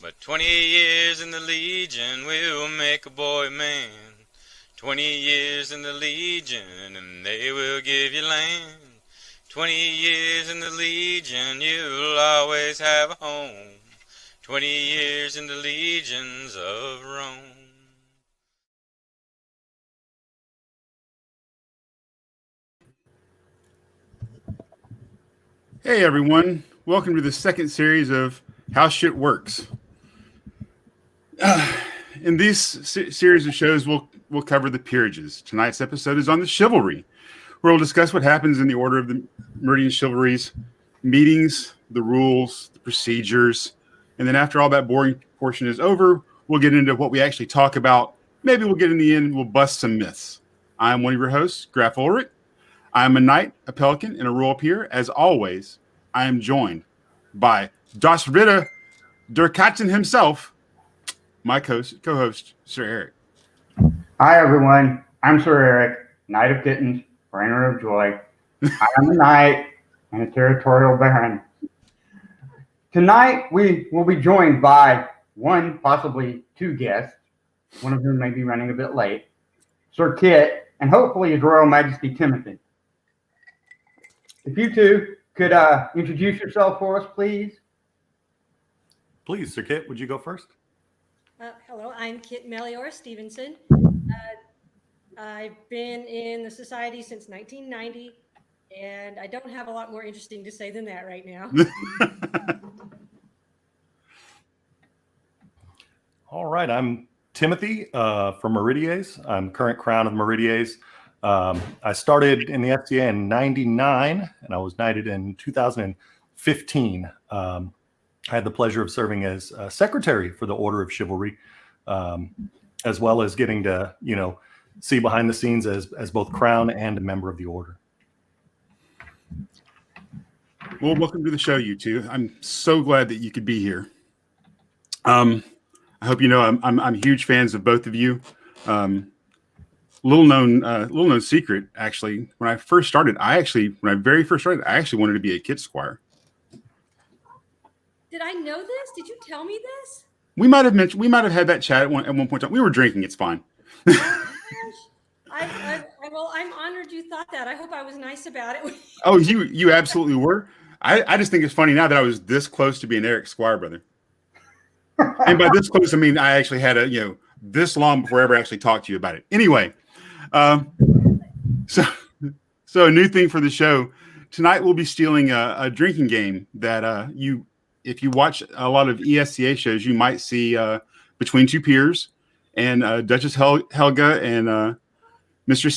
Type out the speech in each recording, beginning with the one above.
But 20 years in the Legion will make a boy man. 20 years in the Legion and they will give you land. 20 years in the Legion, you'll always have a home. 20 years in the legions of Rome. Hey everyone, welcome to the second series of How Shit Works. In these series of shows, we'll cover the Peerages. Tonight's episode is on the Chivalry, where we'll discuss what happens in the order of the Meridian Chivalries, meetings, the rules, the procedures, and then after all that boring portion is over, we'll get into what we actually talk about. Maybe we'll get in the end, we'll bust some myths. I'm one of your hosts, Graf Ulrich. I'm a knight, a pelican, and a royal peer. As always, I am joined by Das Ritter der Katzen himself, my co-host, Sir Eric. Hi, everyone. I'm Sir Eric, Knight of Kittens, Bringer of Joy. I am a knight and a territorial baron. Tonight, we will be joined by one, possibly two guests, one of whom may be running a bit late, Sir Kytte, and hopefully His Royal Majesty Timothy. If you two could introduce yourself for us, please. Please, Sir Kytte, would you go first? Hello, I'm Kytte Melior Stevenson. I've been in the society since 1990, and I don't have a lot more interesting to say than that right now. All right, I'm Timothy from Peerages. I'm current crown of Peerages. I started in the FCA in '99, and I was knighted in 2015. I had the pleasure of serving as secretary for the Order of Chivalry, as well as getting to, see behind the scenes as both crown and a member of the order. Well, welcome to the show, you two. I'm so glad that you could be here. I hope you know I'm huge fans of both of you. Little known secret, actually. When I first started, I actually wanted to be a Kytte squire. Did I know this? Did you tell me this? We might have had that chat at one point in time. We were drinking. It's fine. Well, I'm honored you thought that. I hope I was nice about it. Oh, you absolutely were. I just think it's funny now that I was this close to being Eric's squire brother. And by this close, I mean I actually had this long before I ever actually talked to you about it. Anyway, so a new thing for the show tonight. We'll be stealing a drinking game that if you watch a lot of ESCA shows, you might see Between Two Peers and Duchess Helga and Mr.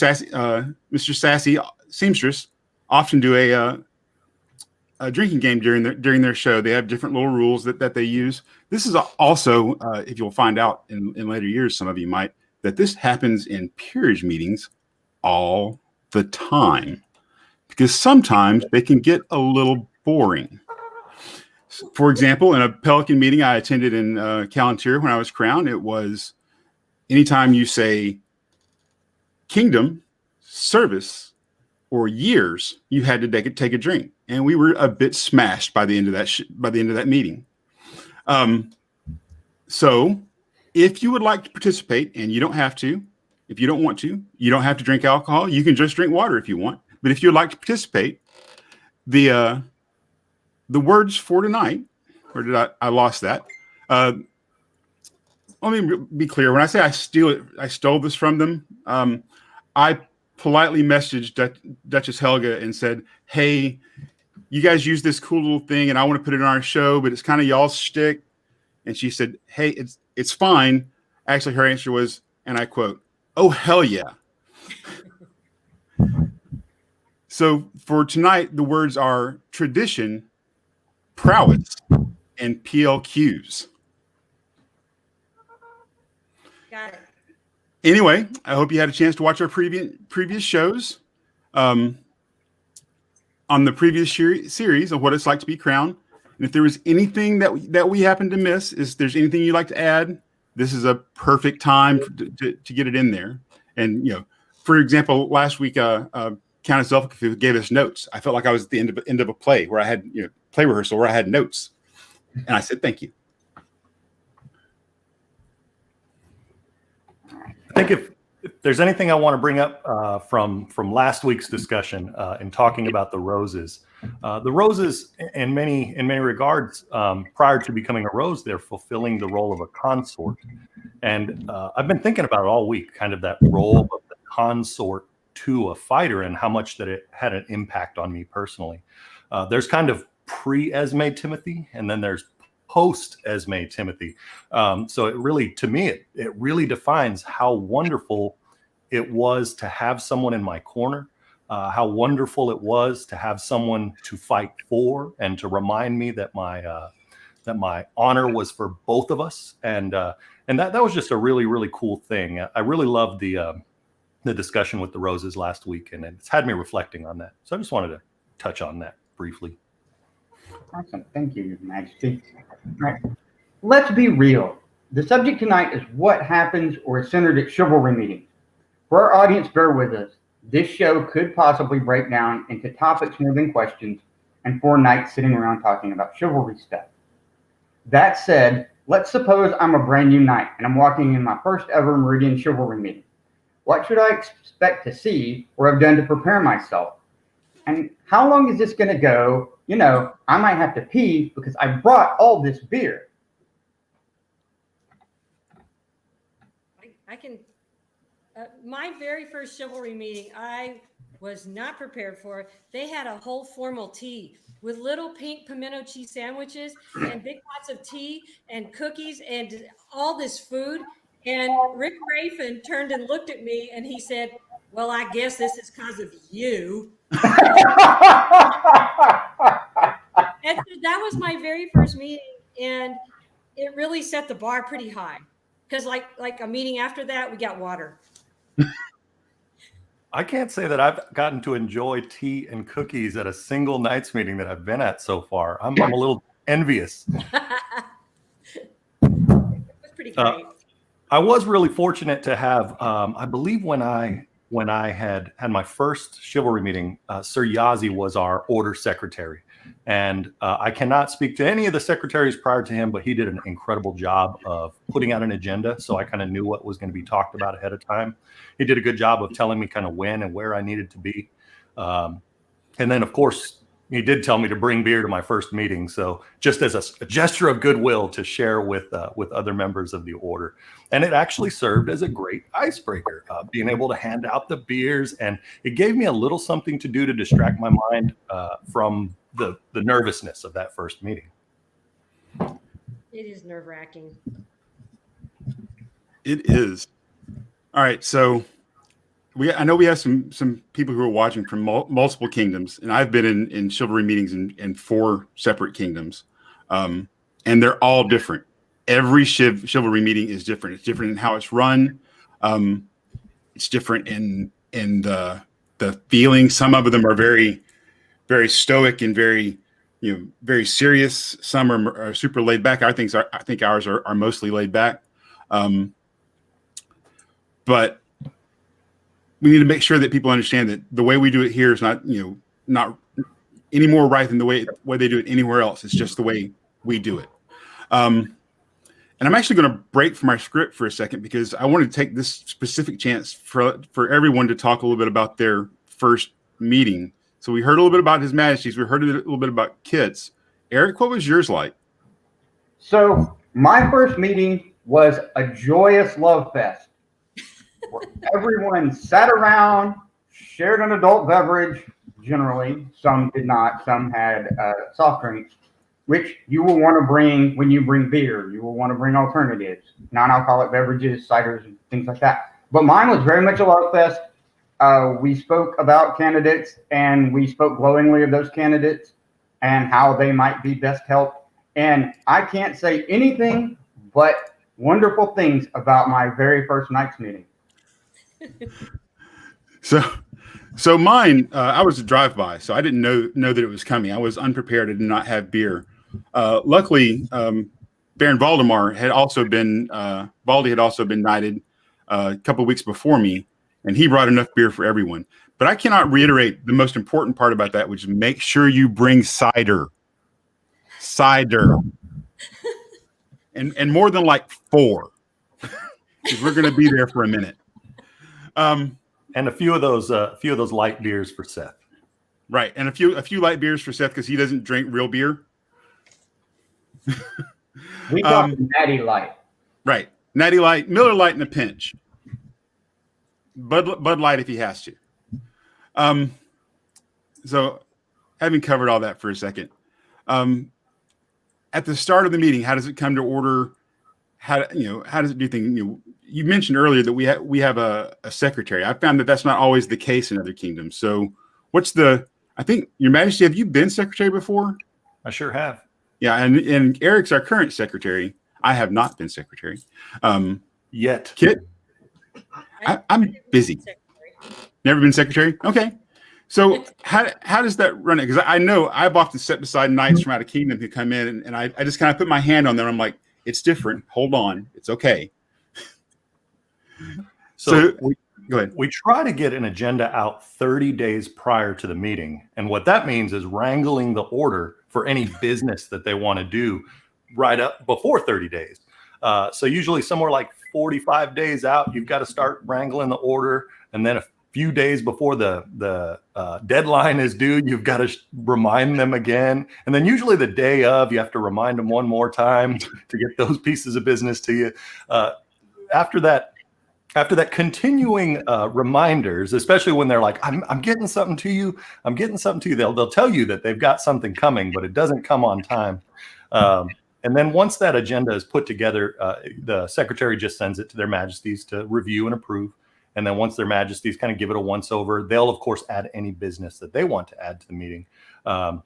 Sassy Seamstress often do a drinking game during their show. They have different little rules that they use. This is also, if you'll find out in later years, some of you might, that this happens in peerage meetings all the time, because sometimes they can get a little boring. For example, in a Pelican meeting I attended in Callantyre when I was crowned, it was anytime you say kingdom, service, or years, you had to take a drink, and we were a bit smashed by the end of that meeting. So, if you would like to participate, and you don't have to, if you don't want to, you don't have to drink alcohol. You can just drink water if you want. But if you'd like to participate, the words for tonight, or did I lost that? Let me be clear. When I say I stole this from them. I politely messaged Duchess Helga and said, "Hey, you guys use this cool little thing, and I want to put it on our show, but it's kind of y'all's shtick." And she said, "Hey, it's fine." Actually, her answer was, and I quote, "Oh, hell yeah." So for tonight, the words are tradition, prowess, and PLQs. Got it. Anyway, I hope you had a chance to watch our previous shows. On the previous series of what it's like to be crowned. And if there was anything that we happened to miss, is there's anything you'd like to add, this is a perfect time to get it in there. And, for example, last week, Countess Elphick gave us notes. I felt like I was at the end of a play where I had, play rehearsal where I had notes. And I said, thank you. think if there's anything I want to bring up from last week's discussion in talking about the roses in many regards, prior to becoming a rose, they're fulfilling the role of a consort. And I've been thinking about it all week, kind of that role of the consort to a fighter and how much that it had an impact on me personally. There's kind of pre-Esme Timothy, and then there's post-Esme Timothy. So it really, to me, it really defines how wonderful it was to have someone in my corner, how wonderful it was to have someone to fight for and to remind me that my honor was for both of us. And that was just a really, really cool thing. I really loved the discussion with the roses last week, and it's had me reflecting on that. So I just wanted to touch on that briefly. Awesome. Thank you, Your Majesty. All right. Let's be real. The subject tonight is what happens or is centered at chivalry meetings. For our audience, bear with us. This show could possibly break down into topics more than questions and 4 nights sitting around talking about chivalry stuff. That said, let's suppose I'm a brand new knight and I'm walking in my first ever Meridian chivalry meeting. What should I expect to see or have done to prepare myself? And how long is this going to go? You know, I might have to pee because I brought all this beer. I can. My very first chivalry meeting, I was not prepared for. They had a whole formal tea with little pink pimento cheese sandwiches and big pots of tea and cookies and all this food. And Rick Rafin turned and looked at me and he said, "Well, I guess this is because of you." And so that was my very first meeting, and it really set the bar pretty high. Because like a meeting after that, we got water. I can't say that I've gotten to enjoy tea and cookies at a single Knights meeting that I've been at so far. I'm a little envious. It was pretty great. I was really fortunate to have, I believe when I had my first chivalry meeting, Sir Yazi was our order secretary. And I cannot speak to any of the secretaries prior to him, but he did an incredible job of putting out an agenda. So I kind of knew what was going to be talked about ahead of time. He did a good job of telling me kind of when and where I needed to be. And then, of course, he did tell me to bring beer to my first meeting. So just as a gesture of goodwill to share with other members of the order. And it actually served as a great icebreaker, being able to hand out the beers. And it gave me a little something to do to distract my mind from the nervousness of that first meeting. It is nerve-wracking. It is. All right. So I know we have some people who are watching from multiple kingdoms, and I've been in chivalry meetings in 4 separate kingdoms, and they're all different. Every chivalry meeting is different. It's different in how it's run. It's different in the feeling. Some of them are very, very stoic and very serious. Some are super laid back. I think ours are mostly laid back, but we need to make sure that people understand that the way we do it here is not any more right than the way they do it anywhere else. It's just the way we do it. And I'm actually going to break from our script for a second because I want to take this specific chance for everyone to talk a little bit about their first meeting. So we heard a little bit about His Majesty's. We heard a little bit about Kytte's. Eric, what was yours like? So my first meeting was a joyous love fest where everyone sat around, shared an adult beverage. Generally, some did not. Some had soft drinks, which you will want to bring when you bring beer. You will want to bring alternatives, non-alcoholic beverages, ciders, and things like that. But mine was very much a love fest. We spoke about candidates, and we spoke glowingly of those candidates and how they might be best helped. And I can't say anything but wonderful things about my very first Knights meeting. So mine, I was a drive-by, so I didn't know that it was coming. I was unprepared. I did not have beer. Luckily, Baron Valdemar had also been Valdi had also been knighted a couple of weeks before me, and he brought enough beer for everyone. But I cannot reiterate the most important part about that, which is make sure you bring cider. Cider. And more than like 4. Because we're going to be there for a minute. And a few of those light beers for Seth. Right, and a few light beers for Seth because he doesn't drink real beer. We talk Natty Light. Right, Natty Light, Miller Light in a pinch. Bud Light if he has to. So, having covered all that for a second, at the start of the meeting, how does it come to order? How does it do things? You mentioned earlier that we have a secretary. I found that that's not always the case in other kingdoms. So, I think, Your Majesty, have you been secretary before? I sure have. Yeah, and Eric's our current secretary. I have not been secretary. Yet. Kytte? I'm busy. Never been secretary? Okay. So how does that run it? Because I know I've often set beside knights from out of kingdom who come in, and I just kind of put my hand on them. I'm like, it's different. Hold on. It's okay. So go ahead. We try to get an agenda out 30 days prior to the meeting. And what that means is wrangling the order for any business that they want to do right up before 30 days. So usually somewhere like 45 days out, you've got to start wrangling the order. And then a few days before the deadline is due, you've got to remind them again. And then usually the day of, you have to remind them one more time to get those pieces of business to you. After that continuing reminders, especially when they're like, I'm getting something to you. I'm getting something to you. They'll tell you that they've got something coming, but it doesn't come on time. And then once that agenda is put together, the secretary just sends it to their majesties to review and approve. And then once their majesties kind of give it a once over, they'll of course add any business that they want to add to the meeting. And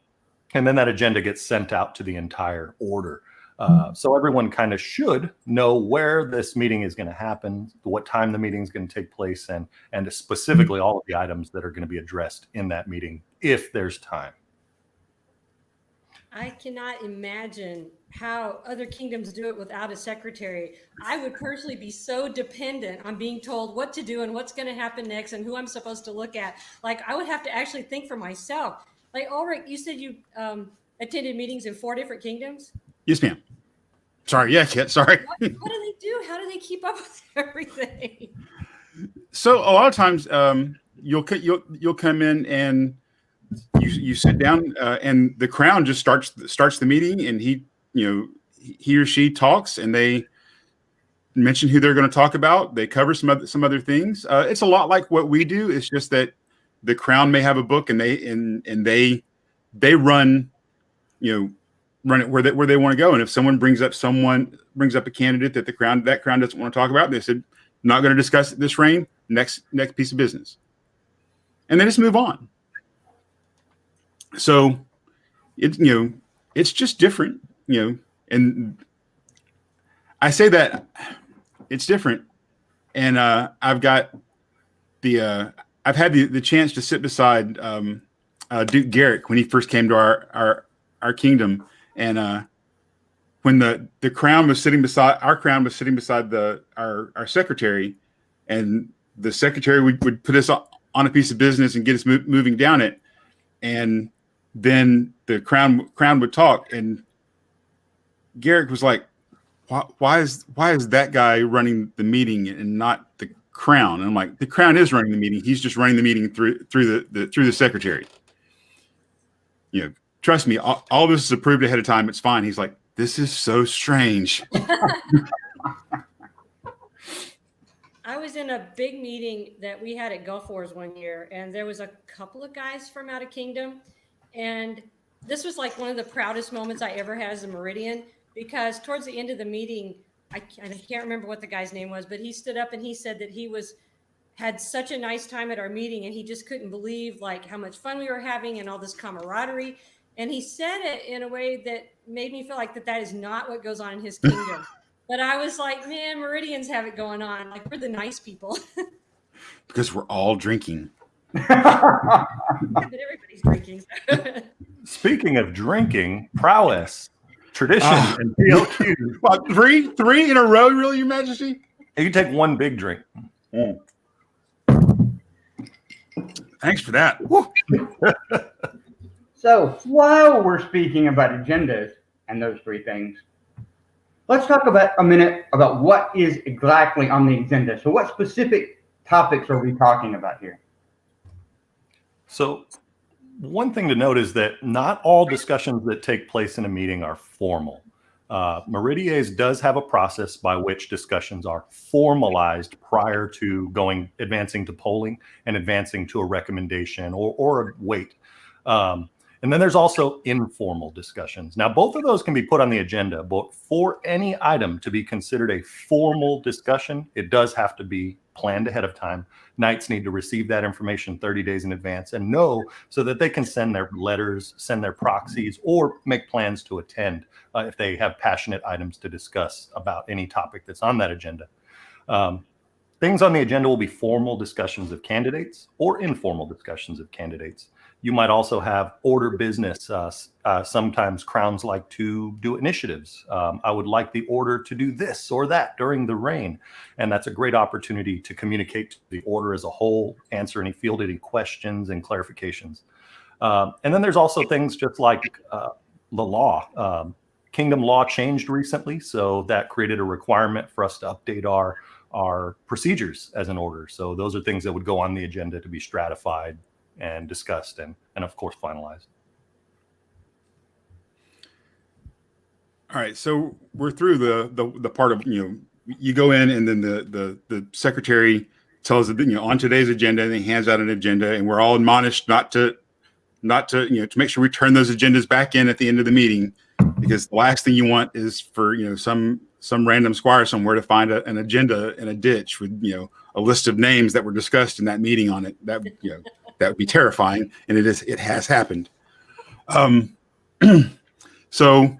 then that agenda gets sent out to the entire order. So everyone kind of should know where this meeting is going to happen, what time the meeting is going to take place, and specifically all of the items that are going to be addressed in that meeting, if there's time. I cannot imagine how other kingdoms do it without a secretary. I would personally be so dependent on being told what to do and what's going to happen next and who I'm supposed to look at. Like, I would have to actually think for myself. Like, Ulrich, you said you attended meetings in 4 different kingdoms? Yes, ma'am. Sorry. Yeah, Kytte. Sorry. What do they do? How do they keep up with everything? So a lot of times you'll come in and you sit down and the crown just starts the meeting, and he or she talks, and they mention who they're going to talk about. They cover some other things. It's a lot like what we do. It's just that the crown may have a book, and they run it where they want to go. And if someone brings up a candidate that crown doesn't want to talk about, they said, not going to discuss this reign. Next piece of business, and then just move on. So it's just different, and I say that it's different. And I've had the chance to sit beside Duke Garrick when he first came to our kingdom. And when the crown was sitting beside our secretary, and the secretary would put us on a piece of business and get us moving down it, and then the crown would talk, and Garrick was like, why is that guy running the meeting and not the crown? And I'm like, the crown is running the meeting. He's just running the meeting through the secretary. Trust me, all this is approved ahead of time. It's fine. He's like, this is so strange. I was in a big meeting that we had at Gulf Wars one year, and there was a couple of guys from out of kingdom. And this was like one of the proudest moments I ever had as a Meridian, because towards the end of the meeting, I can't remember what the guy's name was, but he stood up and he said that he had such a nice time at our meeting, and he just couldn't believe like how much fun we were having and all this camaraderie. And he said it in a way that made me feel like that is not what goes on in his kingdom. But I was like, man, Meridians have it going on. Like, we're the nice people. Because we're all drinking. But everybody's drinking. Speaking of drinking, prowess, tradition, and PLQ. Well, three in a row, really, Your Majesty? You can take one big drink. Mm. Thanks for that. So while we're speaking about agendas and those 3 things, let's talk about a minute about what is exactly on the agenda. So what specific topics are we talking about here? So one thing to note is that not all discussions that take place in a meeting are formal. Meridies does have a process by which discussions are formalized prior to advancing to polling and advancing to a recommendation or a weight. And then there's also informal discussions. Now, both of those can be put on the agenda, but for any item to be considered a formal discussion, it does have to be planned ahead of time. Knights need to receive that information 30 days in advance and know so that they can send their letters, send their proxies, or make plans to attend if they have passionate items to discuss about any topic that's on that agenda. Things on the agenda will be formal discussions of candidates or informal discussions of candidates. You might also have order business. Sometimes crowns like to do initiatives. I would like the order to do this or that during the reign. And that's a great opportunity to communicate to the order as a whole, answer any fielded questions and clarifications. And then there's also things just like the law. Kingdom law changed recently, so that created a requirement for us to update our procedures as an order. So those are things that would go on the agenda to be stratified and discussed and of course finalized. All right, so we're through the part of, you go in and then the secretary tells it, on today's agenda, and he hands out an agenda, and we're all admonished not to to make sure we turn those agendas back in at the end of the meeting, because the last thing you want is for some random squire somewhere to find an agenda in a ditch with a list of names that were discussed in that meeting on it. That that would be terrifying, and it has happened. So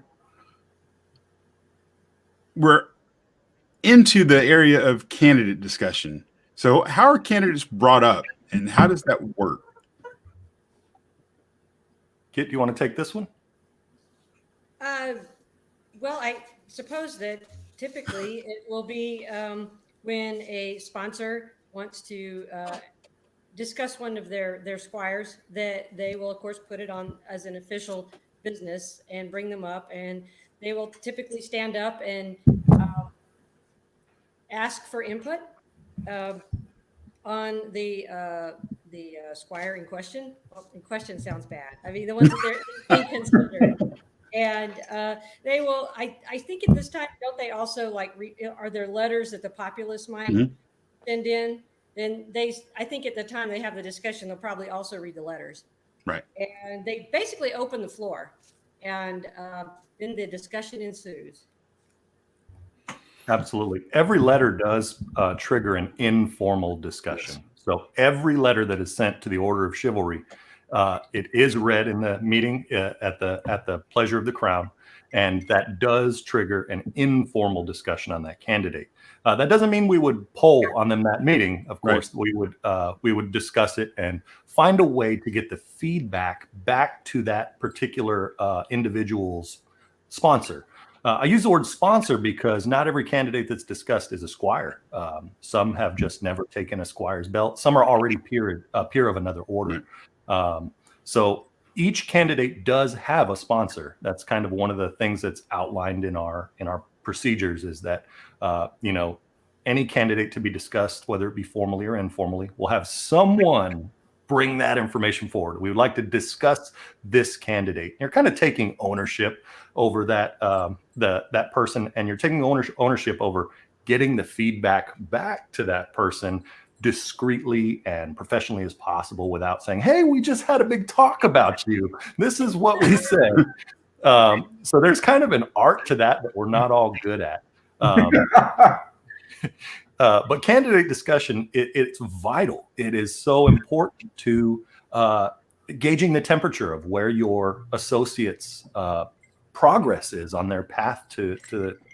we're into the area of candidate discussion. So how are candidates brought up, and how does that work? Kit, do you want to take this one? Well, I suppose that typically it will be when a sponsor wants to discuss one of their squires, that they will, of course, put it on as an official business and bring them up, and they will typically stand up and ask for input on the squire in question. Well, in question sounds bad. I mean, the ones that they're being considered. And they will, I think at this time, don't they also are there letters that the populace might send in? Then I think at the time they have the discussion, they'll probably also read the letters. Right. And they basically open the floor, and then the discussion ensues. Absolutely. Every letter does trigger an informal discussion. Yes. So every letter that is sent to the Order of Chivalry, it is read in the meeting at the pleasure of the crown, and that does trigger an informal discussion on that candidate. That doesn't mean we would poll on them that meeting. Of course, right. We would discuss it and find a way to get the feedback back to that particular individual's sponsor. I use the word sponsor because not every candidate that's discussed is a squire. Some have just never taken a squire's belt. Some are already a peer of another order. So each candidate does have a sponsor. That's kind of one of the things that's outlined in our procedures, is that any candidate to be discussed, whether it be formally or informally, will have someone bring that information forward. We would like to discuss this candidate. You're kind of taking ownership over that that person, and you're taking ownership over getting the feedback back to that person discreetly and professionally as possible, without saying, "Hey, we just had a big talk about you. This is what we said." So there's kind of an art to that we're not all good at. But candidate discussion, it's vital. It is so important to gauging the temperature of where your associates' progress is on their path to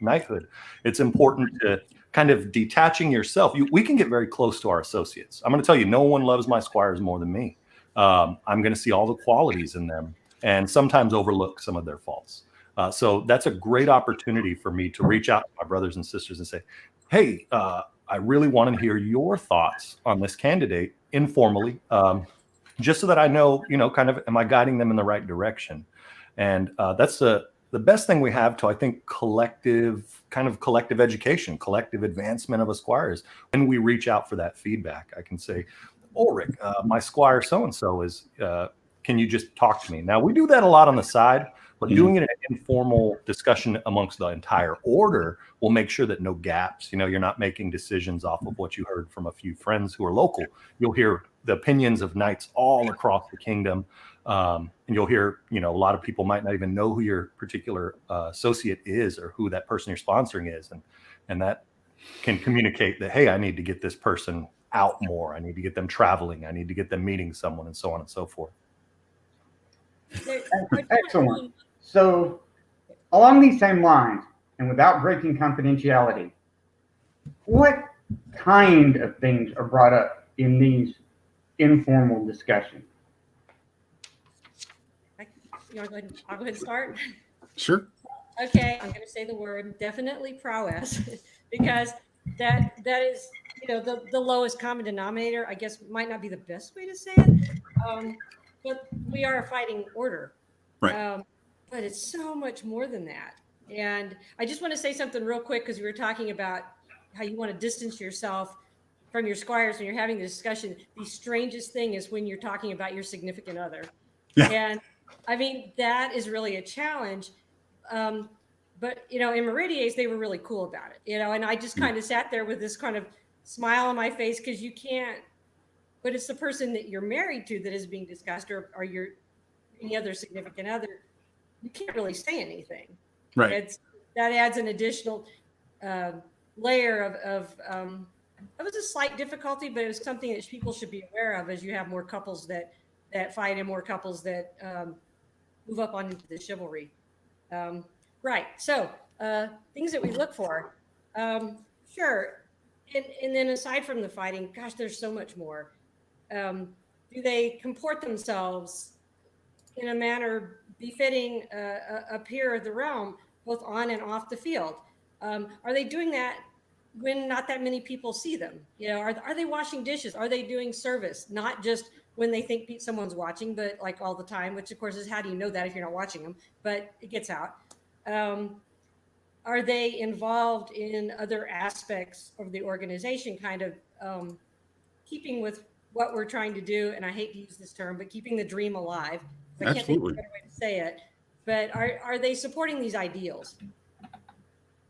knighthood. It's important to kind of detaching yourself. We can get very close to our associates. I'm going to tell you, no one loves my squires more than me. I'm going to see all the qualities in them and sometimes overlook some of their faults. So that's a great opportunity for me to reach out to my brothers and sisters and say, "Hey, I really want to hear your thoughts on this candidate informally, just so that I know, kind of, am I guiding them in the right direction?" And that's the best thing we have to, I think, collective education, collective advancement of a squire is when we reach out for that feedback. I can say, Ulrich, my squire so-and-so is, can you just talk to me? Now, we do that a lot on the side, but doing it in an informal discussion amongst the entire order will make sure that no gaps, you're not making decisions off of what you heard from a few friends who are local. You'll hear the opinions of knights all across the kingdom. And you'll hear, a lot of people might not even know who your particular associate is or who that person you're sponsoring is. And that can communicate that, hey, I need to get this person out more. I need to get them traveling. I need to get them meeting someone, and so on and so forth. Excellent. So along these same lines, and without breaking confidentiality, what kind of things are brought up in these informal discussions? You want to go ahead? I'll go ahead and start. Sure. Okay, I'm going to say the word definitely prowess because that is the lowest common denominator. I guess might not be the best way to say it, but we are a fighting order. Right. But it's so much more than that. And I just want to say something real quick because we were talking about how you want to distance yourself from your squires when you're having the discussion. The strangest thing is when you're talking about your significant other. Yeah. And I mean, that is really a challenge. But, in Peerages, they were really cool about it, and I just kind of sat there with this kind of smile on my face because you can't, but it's the person that you're married to that is being discussed or your any other significant other. You can't really say anything. Right. That adds an additional layer of it was a slight difficulty, but it was something that people should be aware of as you have more couples that fight and more couples that move up onto the chivalry. Right. So things that we look for. Sure. And then aside from the fighting, gosh, there's so much more. Do they comport themselves in a manner befitting a peer of the realm, both on and off the field? Are they doing that when not that many people see them? Are they washing dishes? Are they doing service? Not just when they think someone's watching, but like all the time, which of course is how do you know that if you're not watching them? But it gets out. Are they involved in other aspects of the organization, kind of keeping with what we're trying to do? And I hate to use this term, but keeping the dream alive. I can't think of a better way to say it. But are they supporting these ideals?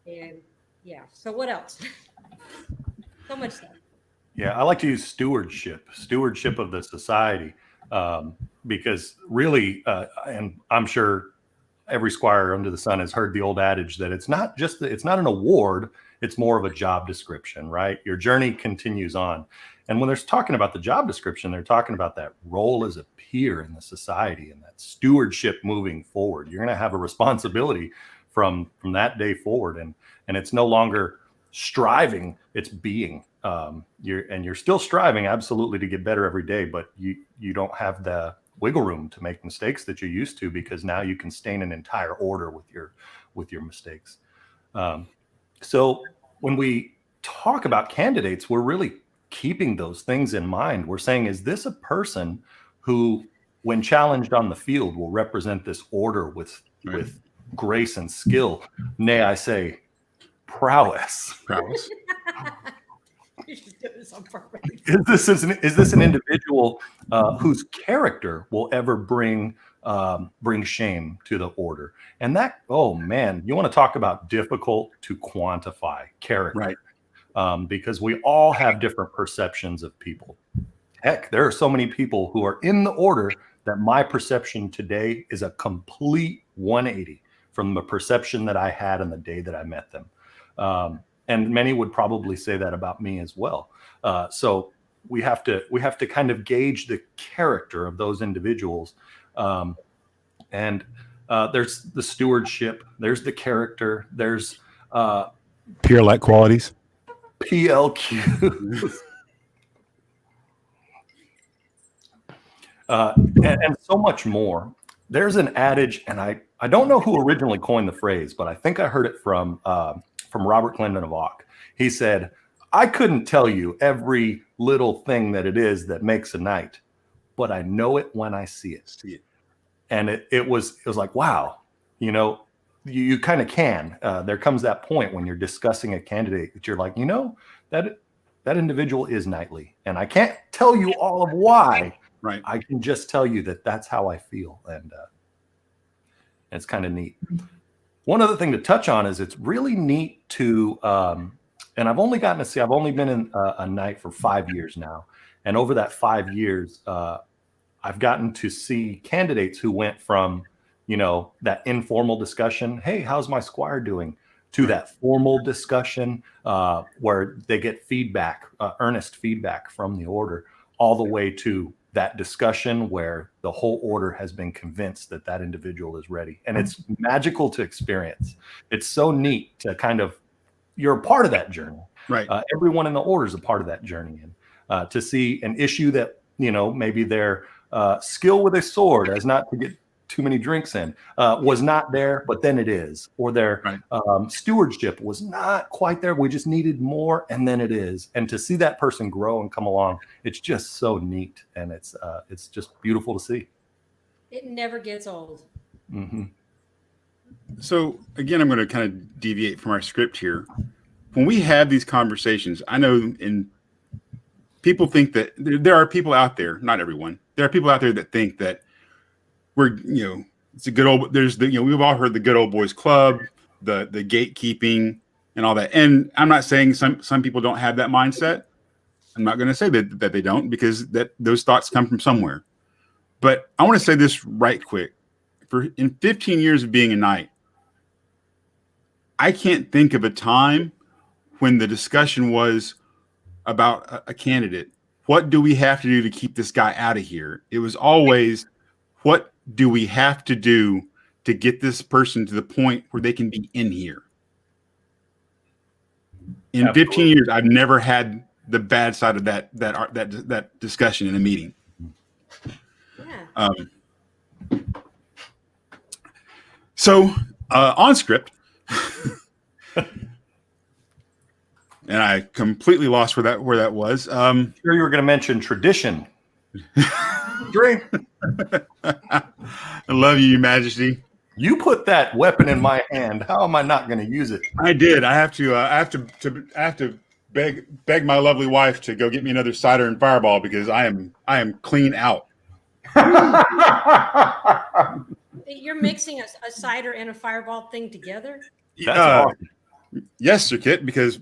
And yeah, so what else? So much stuff. Yeah, I like to use stewardship of the society, because really, and I'm sure every squire under the sun has heard the old adage that it's not an award, it's more of a job description, right? Your journey continues on. And when they're talking about the job description, they're talking about that role as a peer in the society and that stewardship moving forward. You're going to have a responsibility from that day forward. And it's no longer striving, it's being. You're still striving absolutely to get better every day, but you don't have the wiggle room to make mistakes that you used to, because now you can stain an entire order with your mistakes. So when we talk about candidates, we're really keeping those things in mind. We're saying, is this a person who, when challenged on the field, will represent this order with grace and skill? Nay, I say prowess. You should do this on purpose. Is this an individual whose character will ever bring shame to the order? And that, oh man, you want to talk about difficult to quantify character, right? Because we all have different perceptions of people. Heck, there are so many people who are in the order that my perception today is a complete 180 from the perception that I had on the day that I met them. And many would probably say that about me as well. So we have to kind of gauge the character of those individuals. And there's the stewardship, there's the character, there's peer-like qualities, PLQ, and so much more. There's an adage, and I don't know who originally coined the phrase, but I think I heard it from Robert Clendon of Auck. He said, I couldn't tell you every little thing that it is that makes a knight, but I know it when I see it. And it was like, wow, you kind of can. There comes that point when you're discussing a candidate that you're like, that individual is knightly, and I can't tell you all of why. Right. I can just tell you that that's how I feel, and it's kind of neat. One other thing to touch on is it's really neat to, and I've only gotten to see, I've only been in a knight for 5 years now, and over that 5 years, I've gotten to see candidates who went from, that informal discussion, hey, how's my squire doing, to that formal discussion where they get feedback, earnest feedback from the order, all the way to that discussion where the whole order has been convinced that that individual is ready. And it's magical to experience. It's so neat to you're a part of that journey. Right. Everyone in the order is a part of that journey. And to see an issue that, maybe their skill with a sword, as not to get too many drinks in, was not there, but then it is, or their stewardship was not quite there. We just needed more, and then it is. And to see that person grow and come along, it's just so neat, and it's just beautiful to see. It never gets old. Mm-hmm. So again, I'm going to kind of deviate from our script here. When we have these conversations, I know people think that there are people out there, not everyone, there are people out there that think that it's a good old, we've all heard the good old boys club, the gatekeeping and all that. And I'm not saying some people don't have that mindset. I'm not going to say that they don't, because those thoughts come from somewhere. But I want to say this right quick. In 15 years of being a knight, I can't think of a time when the discussion was about a candidate. What do we have to do to keep this guy out of here? It was always, what do we have to do to get this person to the point where they can be in here? In Absolutely. 15 years, I've never had the bad side of that discussion in a meeting. Yeah. So on script, and I completely lost where that was. Sure, you were going to mention tradition. Drink. I love you, Your Majesty. You put that weapon in my hand. How am I not going to use it? I did. I have to beg my lovely wife to go get me another cider and fireball, because I am clean out. You're mixing a cider and a fireball thing together? That's awesome. Yes, Sir Kit, because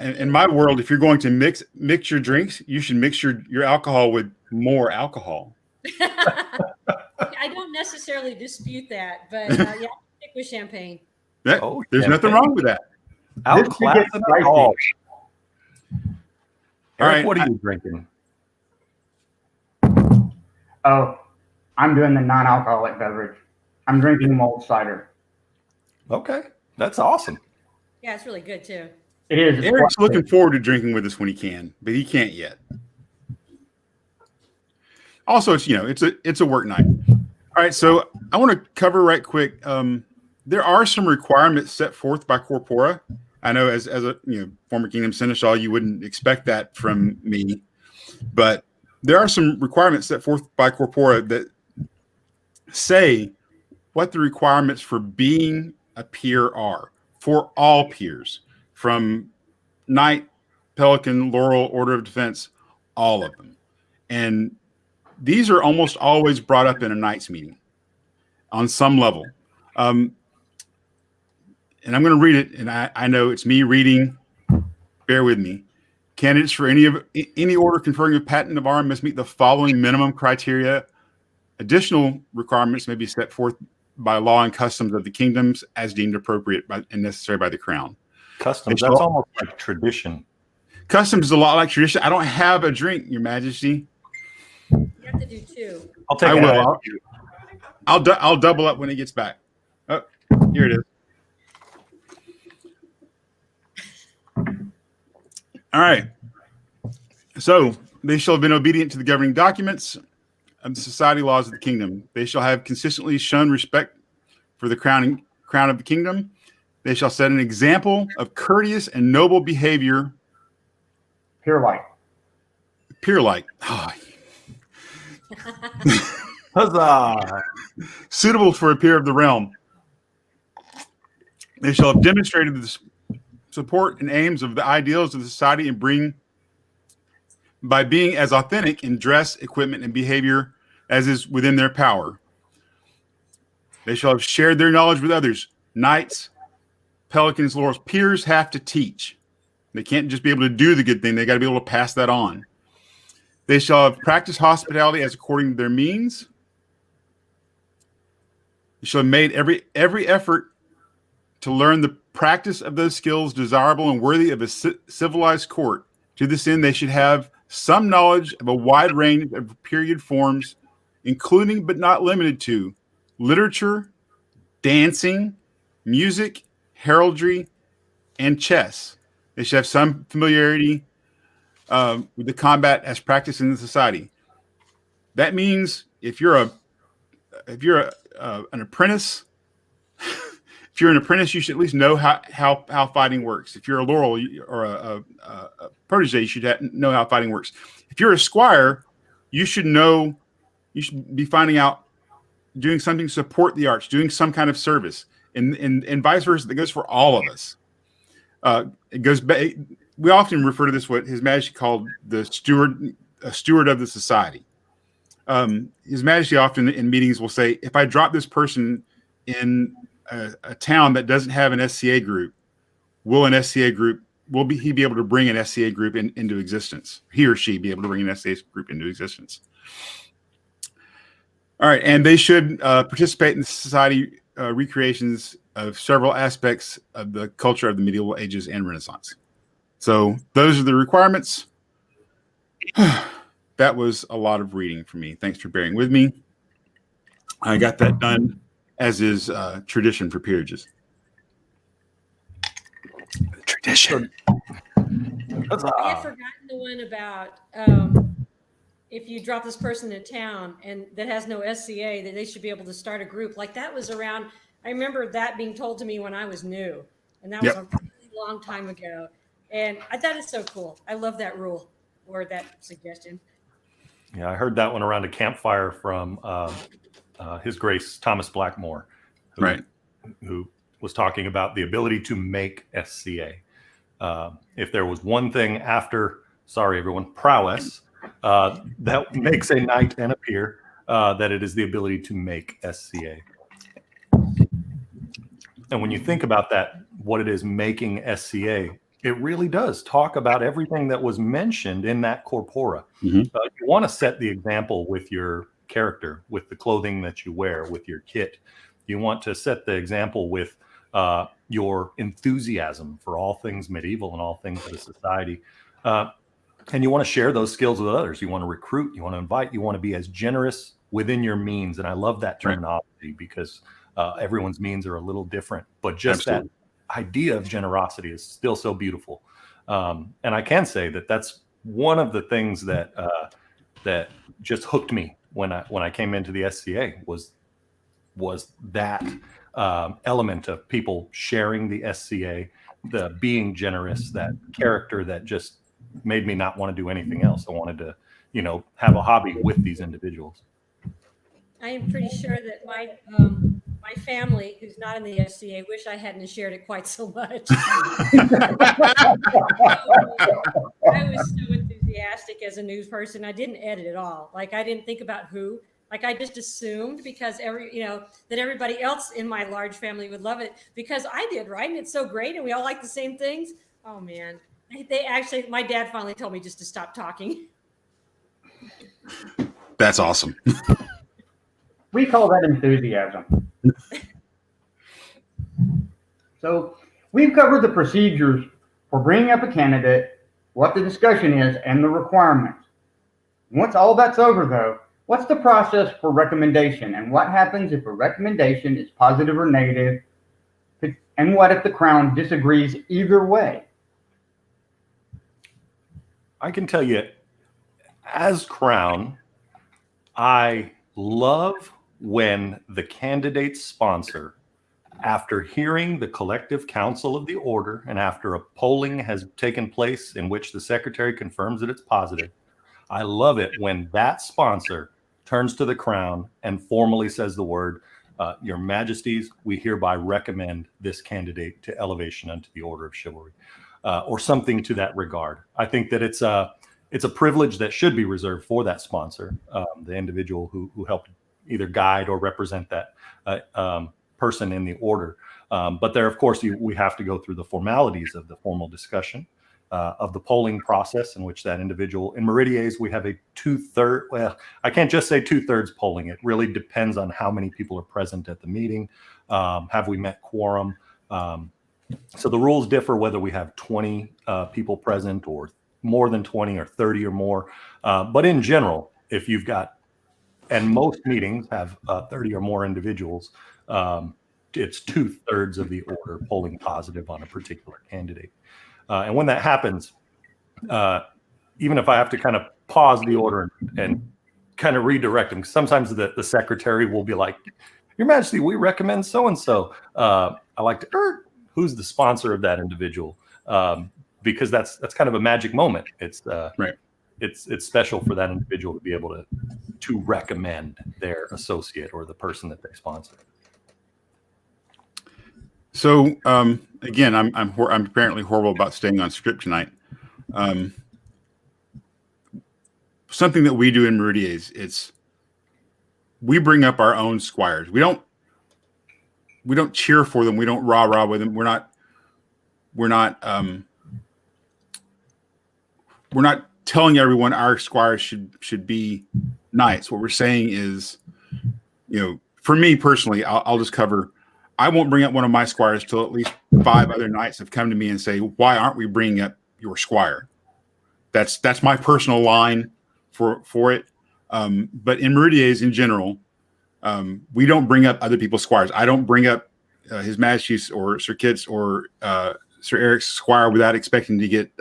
in my world, if you're going to mix your drinks, you should mix your alcohol with more alcohol. I don't necessarily dispute that, but yeah, I'll stick with champagne. There's nothing wrong with that. Outclass it all. All right. What are you drinking? Oh, I'm doing the non-alcoholic beverage. I'm drinking mulled cider. Okay, that's awesome. Yeah, it's really good too. It is. Eric's looking forward to drinking with us when he can, but he can't yet. Also, it's a work night. All right, so I want to cover right quick. There are some requirements set forth by Corpora. I know as a former Kingdom Seneschal, you wouldn't expect that from me, but there are some requirements set forth by Corpora that say what the requirements for being a peer are for all peers, from Knight, Pelican, Laurel, Order of Defense, all of them. And these are almost always brought up in a Knight's meeting on some level. And I'm going to read it, and I know it's me reading. Bear with me. Candidates for any order conferring a patent of arm must meet the following minimum criteria. Additional requirements may be set forth by law and customs of the kingdoms as deemed appropriate and necessary by the crown. Customs, that's almost like tradition. Customs is a lot like tradition. I don't have a drink, Your Majesty. You have to do two. I'll take I it. will. I'll double up when it gets back. Oh, here it is. All right. So they shall have been obedient to the governing documents of the society laws of the kingdom. They shall have consistently shown respect for the crown of the kingdom. They shall set an example of courteous and noble behavior. Peer-like. Peer-like. Oh. Huzzah! Suitable for a peer of the realm. They shall have demonstrated the support and aims of the ideals of the society and bring by being as authentic in dress, equipment, and behavior as is within their power. They shall have shared their knowledge with others. Knights, pelicans, laurels, peers have to teach. They can't just be able to do the good thing. They got to be able to pass that on. They shall have practiced hospitality as according to their means. They shall have made every effort to learn the practice of those skills desirable and worthy of a civilized court. To this end, they should have some knowledge of a wide range of period forms, including but not limited to literature, dancing, music, heraldry, and chess. They should have some familiarity with the combat as practiced in the society. That means if you're an apprentice, if you're an apprentice, you should at least know how fighting works. If you're a laurel or a protege, you should know how fighting works. If you're a squire, you should know. You should be finding out, doing something to support the arts, doing some kind of service, and vice versa. That goes for all of us. It goes back. We often refer to this, what His Majesty called a steward of the society. His Majesty often in meetings will say, if I drop this person in a town that doesn't have an SCA group, will he be able to bring an SCA group into existence? He or she be able to bring an SCA group into existence. All right, and they should participate in society recreations of several aspects of the culture of the medieval ages and Renaissance. So those are the requirements. That was a lot of reading for me. Thanks for bearing with me. I got that done, as is tradition for peerages. Tradition. I had forgotten the one about if you drop this person in town and that has no SCA, that they should be able to start a group. Like that was around, I remember that being told to me when I was new. And that was a really long time ago. And I thought it's so cool. I love that rule or that suggestion. Yeah, I heard that one around a campfire from His Grace Thomas Blackmore, who was talking about the ability to make SCA. If there was one thing after, sorry everyone, prowess, that makes a knight and a peer, that it is the ability to make SCA. And when you think about that, what it is making SCA, it really does talk about everything that was mentioned in that corpora. You want to set the example with your character, with the clothing that you wear, with your kit. You want to set the example with your enthusiasm for all things medieval and all things of the society. And you want to share those skills with others. You want to recruit, you want to invite, you want to be as generous within your means. And I love that terminology because everyone's means are a little different, but just that idea of generosity is still so beautiful. And I can say that that's one of the things that that just hooked me when I came into the SCA was that element of people sharing the SCA, the being generous, that character that just made me not want to do anything else. I wanted to, have a hobby with these individuals. I am pretty sure that my family, who's not in the SCA, wish I hadn't shared it quite so much. I was so enthusiastic as a news person. I didn't edit at all. Like I didn't think about who. Like I just assumed because that everybody else in my large family would love it because I did, right? And it's so great, and we all like the same things. Oh man, my dad finally told me just to stop talking. That's awesome. We call that enthusiasm. So we've covered the procedures for bringing up a candidate, what the discussion is, and the requirements. Once all that's over, though, what's the process for recommendation, and what happens if a recommendation is positive or negative, and what if the Crown disagrees either way? I can tell you, as Crown, I love when the candidate's sponsor, after hearing the collective council of the order and after a polling has taken place in which the secretary confirms that it's positive, I love it when that sponsor turns to the Crown and formally says the word, Your Majesties, we hereby recommend this candidate to elevation unto the Order of Chivalry, or something to that regard. I think that it's a privilege that should be reserved for that sponsor, the individual who helped either guide or represent that person in the order. But there, of course, we have to go through the formalities of the formal discussion of the polling process in which that individual. In Peerages, we have a 2/3. Well, I can't just say 2/3 polling. It really depends on how many people are present at the meeting. Have we met quorum? So the rules differ whether we have 20 people present or more than 20 or 30 or more. But in general, if you've got, and most meetings have 30 or more individuals, it's 2/3 of the order polling positive on a particular candidate. And when that happens, even if I have to kind of pause the order and kind of redirect them, sometimes the secretary will be like, Your Majesty, we recommend so-and-so. I like to, who's the sponsor of that individual? Because that's kind of a magic moment. It's right. It's special for that individual to be able to recommend their associate or the person that they sponsor. So again, I'm apparently horrible about staying on script tonight. Something that we do in Peerages, we bring up our own squires. We don't cheer for them. We don't rah with them. We're not telling everyone our squires should be knights. What we're saying is, for me personally, I'll just cover. I won't bring up one of my squires till at least 5 other knights have come to me and say, "Why aren't we bringing up your squire?" That's my personal line for it. But in Peerages in general, we don't bring up other people's squires. I don't bring up His Majesty's or Sir Kitte's or Sir Eric's squire without expecting to get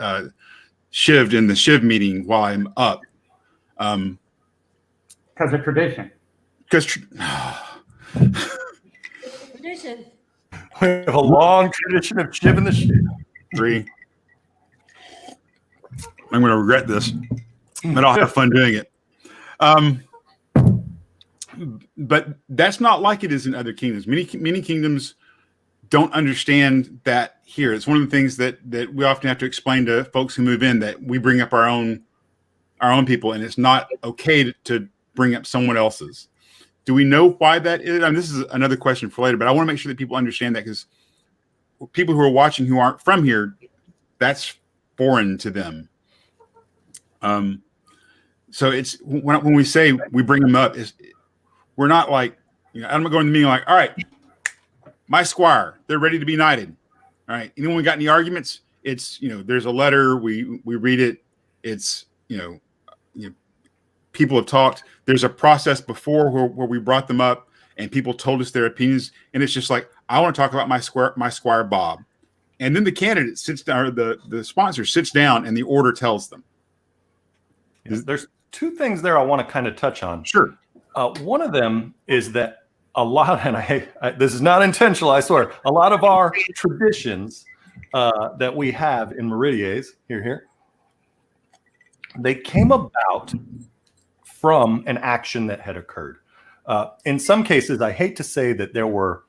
shivved in the shiv meeting while I'm up. Because of tradition. Tradition. We have a long tradition of shivving the shit. 3. I'm going to regret this, but I'll have fun doing it. But that's not like it is in other kingdoms. Many kingdoms don't understand that here. It's one of the things that we often have to explain to folks who move in, that we bring up our own people, and it's not okay to bring up someone else's. Do we know why that is? I mean, this is another question for later, but I want to make sure that people understand that, because people who are watching who aren't from here, that's foreign to them. So it's when we say we bring them up, we're not like, I'm not going to the meeting like, all right, my squire, they're ready to be knighted. All right, anyone got any arguments? It's, there's a letter, we read it. It's, people have talked. There's a process before where we brought them up and people told us their opinions. And it's just like, I want to talk about my squire Bob. And then the candidate sits down, or the sponsor sits down, and the order tells them. There's 2 things there I want to kind of touch on. Sure. One of them is that a lot, and this is not intentional, I swear, a lot of our traditions that we have in Peerages, here, they came about from an action that had occurred. In some cases, I hate to say that there were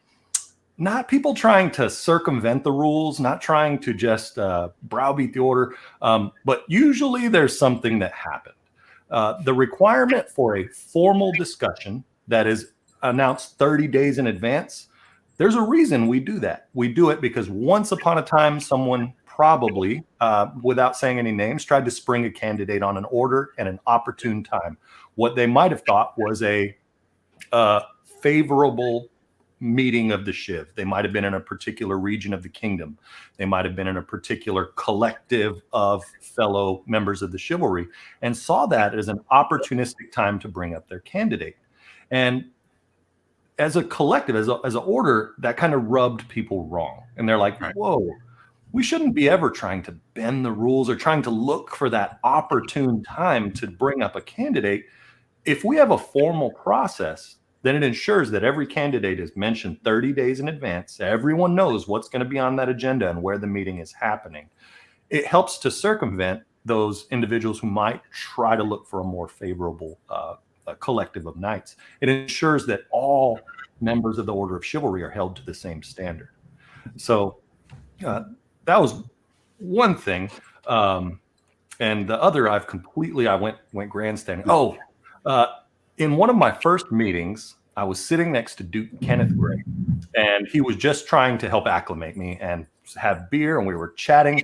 not people trying to circumvent the rules, not trying to just browbeat the order, but usually there's something that happened. The requirement for a formal discussion that is announced 30 days in advance, there's a reason we do that. We do it because once upon a time, someone probably, without saying any names, tried to spring a candidate on an order at an opportune time. What they might have thought was a favorable meeting of the shiv. They might have been in a particular region of the kingdom. They might have been in a particular collective of fellow members of the chivalry, and saw that as an opportunistic time to bring up their candidate. And as a collective, as an order, that kind of rubbed people wrong. And they're like, whoa, we shouldn't be ever trying to bend the rules or trying to look for that opportune time to bring up a candidate. If we have a formal process, then it ensures that every candidate is mentioned 30 days in advance. Everyone knows what's going to be on that agenda and where the meeting is happening. It helps to circumvent those individuals who might try to look for a more favorable collective of knights. It ensures that all members of the Order of Chivalry are held to the same standard. So that was one thing. And the other, I went grandstanding. Oh, in one of my first meetings, I was sitting next to Duke Kenneth Gray, and he was just trying to help acclimate me and have beer, and we were chatting.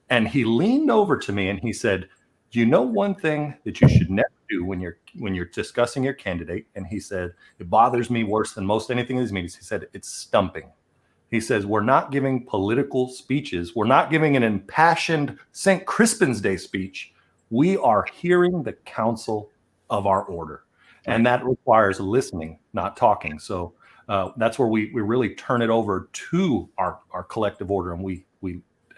And he leaned over to me and he said, "Do you know one thing that you should never do when you're discussing your candidate?" And he said, "It bothers me worse than most anything in these meetings." He said, "It's stumping." He says, "We're not giving political speeches. We're not giving an impassioned St. Crispin's Day speech. We are hearing the counsel of our order. And that requires listening, not talking." So that's where we really turn it over to our collective order. And we,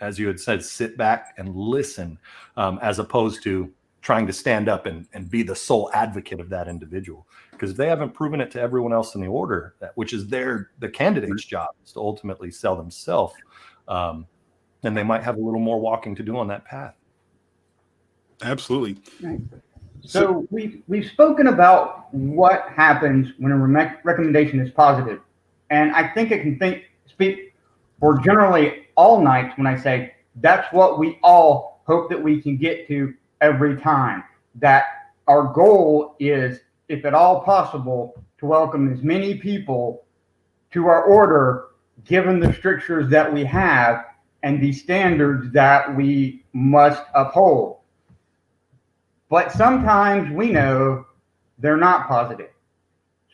as you had said, sit back and listen, as opposed to trying to stand up and be the sole advocate of that individual. Because if they haven't proven it to everyone else in the order, which is the candidate's job, is to ultimately sell themselves, then they might have a little more walking to do on that path. Absolutely. Right. So we've spoken about what happens when a recommendation is positive, and I think I can speak for generally all knights when I say that's what we all hope that we can get to every time. That our goal is, if at all possible, to welcome as many people to our order, given the strictures that we have and the standards that we must uphold. But sometimes we know they're not positive.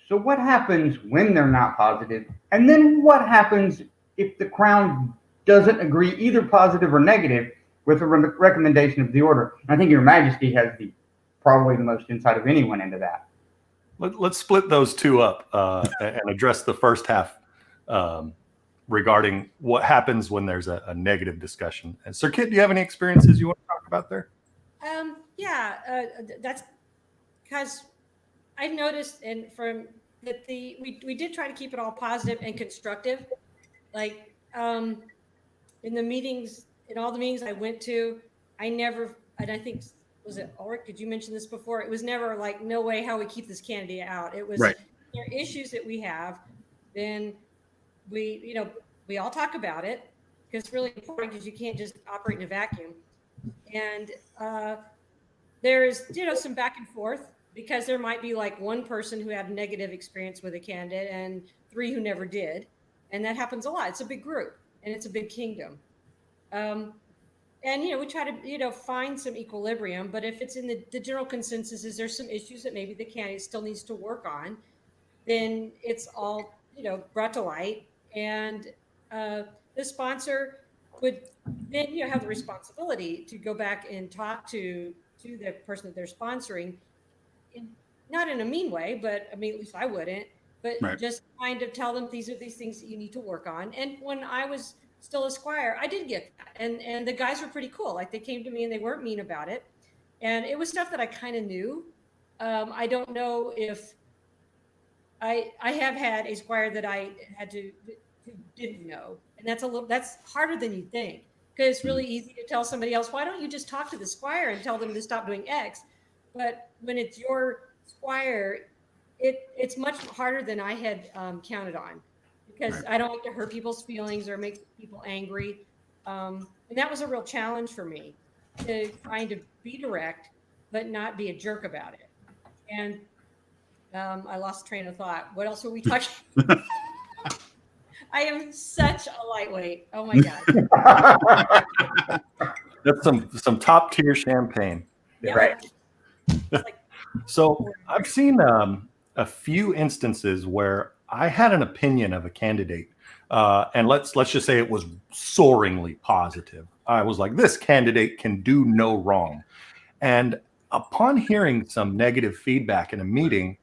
So what happens when they're not positive? And then what happens if the Crown doesn't agree, either positive or negative, with the recommendation of the order? I think Your Majesty has probably the most insight of anyone into that. Let's split those two up and address the first half regarding what happens when there's a negative discussion. And Sir Kytte, do you have any experiences you want to talk about there? That's because I've noticed, and from that we did try to keep it all positive and constructive. Like in the meetings, in all the meetings I went to, and I think, was it Ulrich? Did you mention this before? It was never like, no way how we keep this candidate out. It was, right. There are issues that we have, then we all talk about it, because it's really important, because you can't just operate in a vacuum. And there is, some back and forth, because there might be like one person who had a negative experience with a candidate and 3 who never did. And that happens a lot. It's a big group and it's a big kingdom. And, we try to, find some equilibrium, but if it's in the general consensus is there's some issues that maybe the candidate still needs to work on, then it's all, brought to light. And the sponsor would then, have the responsibility to go back and talk to the person that they're sponsoring, not in a mean way, but I mean, at least I wouldn't, but right. Just kind of tell them these are these things that you need to work on. And when I was still a squire, I did get that. And the guys were pretty cool. Like, they came to me and they weren't mean about it. And it was stuff that I kind of knew. I don't know if I have had a squire that I had who didn't know. And that's harder than you think. Because it's really easy to tell somebody else, why don't you just talk to the squire and tell them to stop doing X? But when it's your squire, it's much harder than I had counted on, because right. I don't like to hurt people's feelings or make people angry. And that was a real challenge for me, to kind of be direct, but not be a jerk about it. And I lost train of thought. What else were we talking about? I am such a lightweight. Oh my God. That's some top tier champagne. Yeah. Right. So I've seen a few instances where I had an opinion of a candidate, and let's just say it was soaringly positive. I was like, this candidate can do no wrong. And upon hearing some negative feedback in a meeting,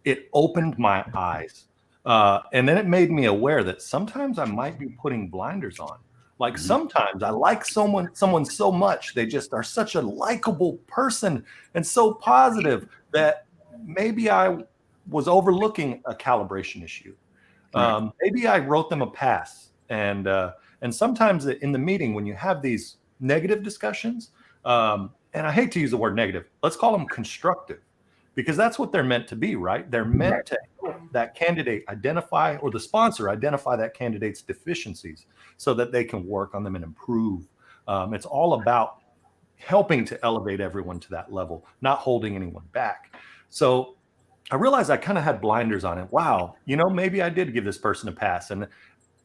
it opened my eyes. And then it made me aware that sometimes I might be putting blinders on. Like, sometimes I like someone so much, they just are such a likable person and so positive that maybe I was overlooking a calibration issue. Maybe I wrote them a pass. And sometimes in the meeting, when you have these negative discussions, and I hate to use the word negative, let's call them constructive. because that's what they're meant to be, right? They're meant to help that candidate identify, or the sponsor identify that candidate's deficiencies so that they can work on them and improve. It's all about helping to elevate everyone to that level, not holding anyone back. So I realized I kind of had blinders on it. Wow, maybe I did give this person a pass. And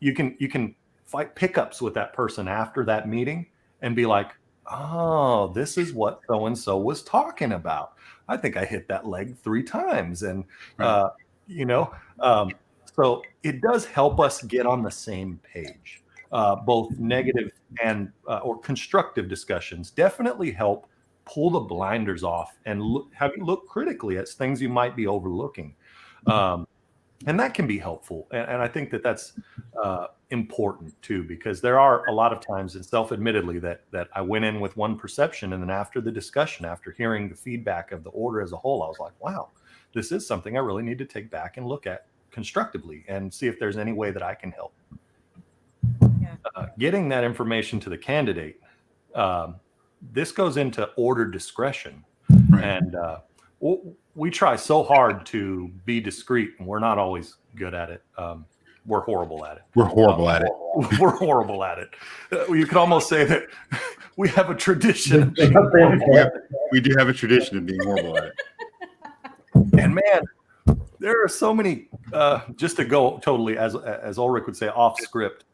you can fight pickups with that person after that meeting and be like, oh, this is what so-and-so was talking about. I think I hit that leg 3 times. And, so it does help us get on the same page. Both negative and or constructive discussions definitely help pull the blinders off and have you look critically at things you might be overlooking. And that can be helpful. And I think that that's important too, because there are a lot of times, and self-admittedly, that I went in with one perception, and then after the discussion, after hearing the feedback of the order as a whole, I was like, wow, this is something I really need to take back and look at constructively and see if there's any way that I can help. Getting that information to the candidate, this goes into order discretion. Right. And we try so hard to be discreet, and we're not always good at it. We're horrible at it. We're horrible at it. You could almost say that we have a tradition of being we do have a tradition of being horrible at it. And man, there are so many, just to go totally, as Ulrich would say, off script.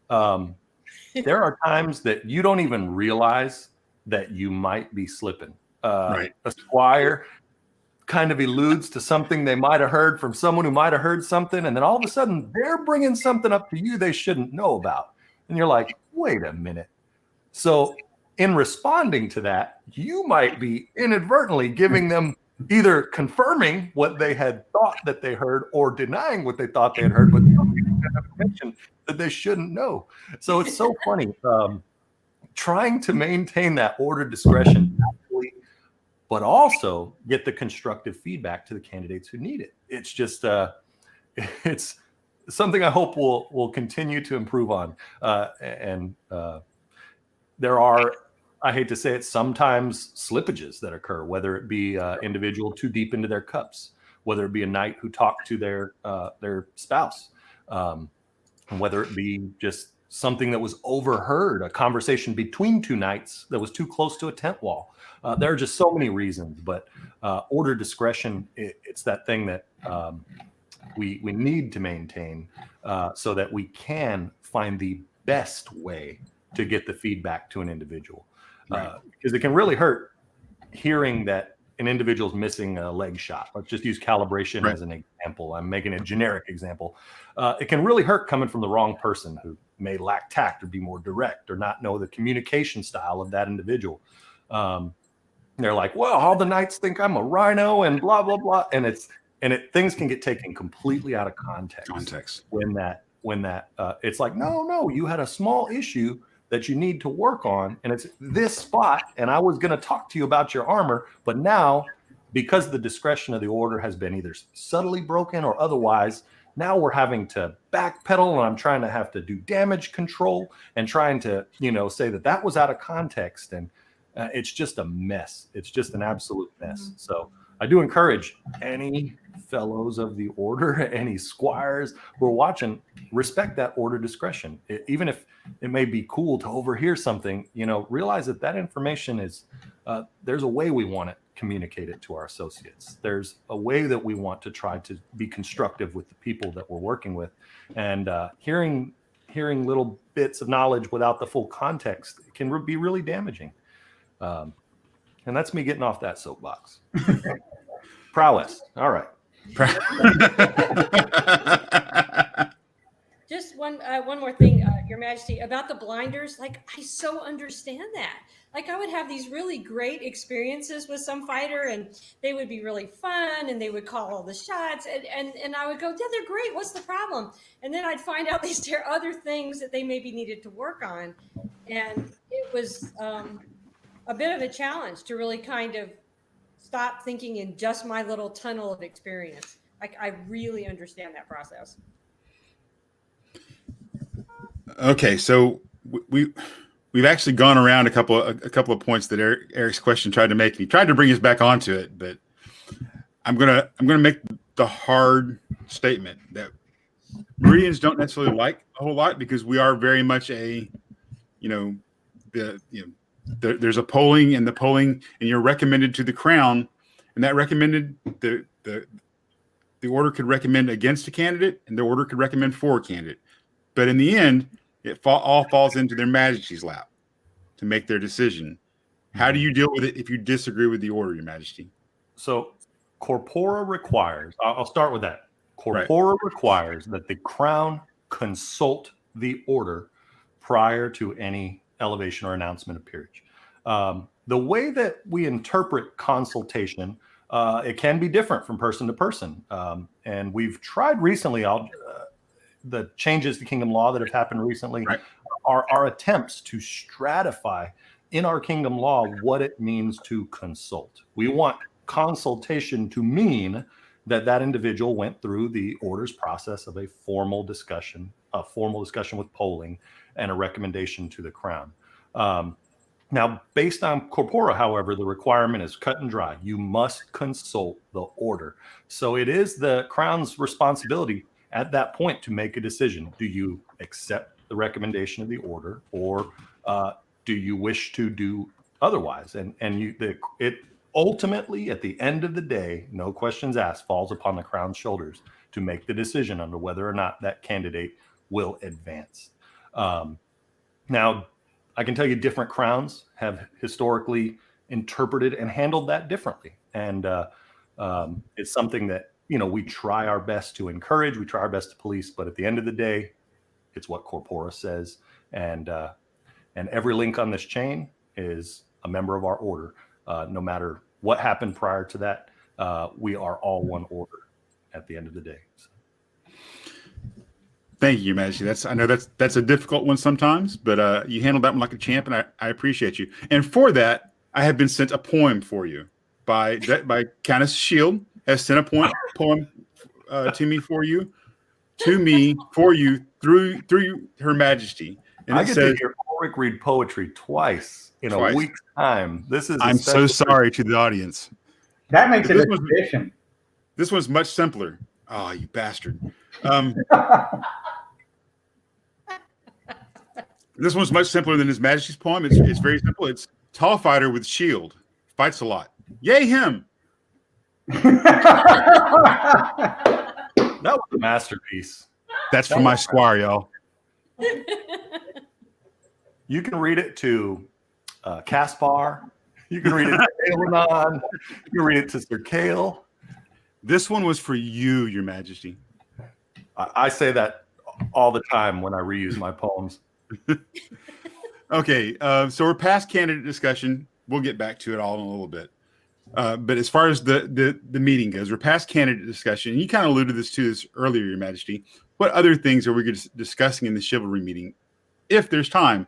There are times that you don't even realize that you might be slipping. Right. A squire kind of alludes to something they might have heard from someone who might have heard something, and then all of a sudden they're bringing something up to you they shouldn't know about. And you're like, wait a minute. So in responding to that, you might be inadvertently giving them either confirming what they had thought that they heard or denying what they thought they had heard, but information that they shouldn't know. So it's so funny. Trying to maintain that order discretion, but also get the constructive feedback to the candidates who need it. It's just, it's something I hope we'll continue to improve on. There are, I hate to say it, sometimes slippages that occur, whether it be individual too deep into their cups, whether it be a knight who talked to their spouse, whether it be just something that was overheard, a conversation between 2 knights that was too close to a tent wall. There are just so many reasons, but order discretion, it's that thing that we need to maintain so that we can find the best way to get the feedback to an individual. Because it can really hurt hearing that an individual's missing a leg shot. Let's just use calibration as an example. I'm making a generic example. It can really hurt coming from the wrong person who may lack tact or be more direct or not know the communication style of that individual. They're like, well, all the knights think I'm a rhino and blah, blah, blah. And things can get taken completely out of context. When it's like, no, you had a small issue that you need to work on, and it's this spot, and I was going to talk to you about your armor, but now, because the discretion of the order has been either subtly broken or otherwise, now we're having to backpedal, and I'm trying to have to do damage control and trying to, say that was out of context, and it's just a mess. It's just an absolute mess. So I do encourage any fellows of the order, any squires who are watching, respect that order discretion. Even if it may be cool to overhear something, realize that information is, there's a way we want to communicate it to our associates. There's a way that we want to try to be constructive with the people that we're working with. And hearing little bits of knowledge without the full context can be really damaging. And that's me getting off that soapbox. Prowess. All right. Just one more thing, Your Majesty, about the blinders. Like, I so understand that. Like, I would have these really great experiences with some fighter, and they would be really fun, and they would call all the shots, and I would go, yeah, they're great. What's the problem? And then I'd find out these other things that they maybe needed to work on, and it was a bit of a challenge to really kind of stop thinking in just my little tunnel of experience. Like, I really understand that process. Okay, so we've actually gone around a couple of points that Eric's question tried to make. He tried to bring us back onto it, but I'm gonna make the hard statement that Meridians don't necessarily like a whole lot because we are very much a, there's a polling and and you're recommended to the crown, and that recommended the order could recommend against a candidate and the order could recommend for a candidate, but in the end, it all falls into their Majesty's lap to make their decision. How do you deal with it if you disagree with the order, Your Majesty? So corpora requires, I'll start with that. Corpora requires that the crown consult the order prior to any elevation or announcement of peerage. The way that we interpret consultation, it can be different from person to person. And we've tried recently, the changes to kingdom law that have happened recently are attempts to stratify in our kingdom law what it means to consult. We want consultation to mean that individual went through the orders process of a formal discussion with polling and a recommendation to the crown. Now, based on corpora, however, the requirement is cut and dry. You must consult the order. So it is the crown's responsibility at that point to make a decision. Do you accept the recommendation of the order, or do you wish to do otherwise? And it ultimately, at the end of the day, no questions asked, falls upon the crown's shoulders to make the decision on whether or not that candidate will advance. Now, I can tell you different crowns have historically interpreted and handled that differently. And it's something that, we try our best to encourage, we try our best to police, but at the end of the day, it's what corpora says. And every link on this chain is a member of our order. No matter what happened prior to that, we are all one order at the end of the day. So. Thank you, Your Majesty. I know that's a difficult one sometimes, but you handled that one like a champ, and I appreciate you. And for that, I have been sent a poem for you by Countess Shield has sent a poem to me for you through Her Majesty. And I get to hear Ulrich read poetry twice in a week's time. I'm so sorry to the audience. That makes it a tradition. This one's much simpler. Oh, you bastard. This one's much simpler than His Majesty's poem. It's very simple. It's tall fighter with shield, fights a lot. Yay him! That was a masterpiece. That's for my squire, y'all. You can read it to Caspar. You can read it to Aelonon. You can read it to Sir Kale. This one was for you, Your Majesty. I say that all the time when I reuse my poems. Okay, so we're past candidate discussion. We'll get back to it all in a little bit. But as far as the meeting goes, we're past candidate discussion. You kind of alluded to this earlier, Your Majesty. What other things are we discussing in the chivalry meeting, if there's time?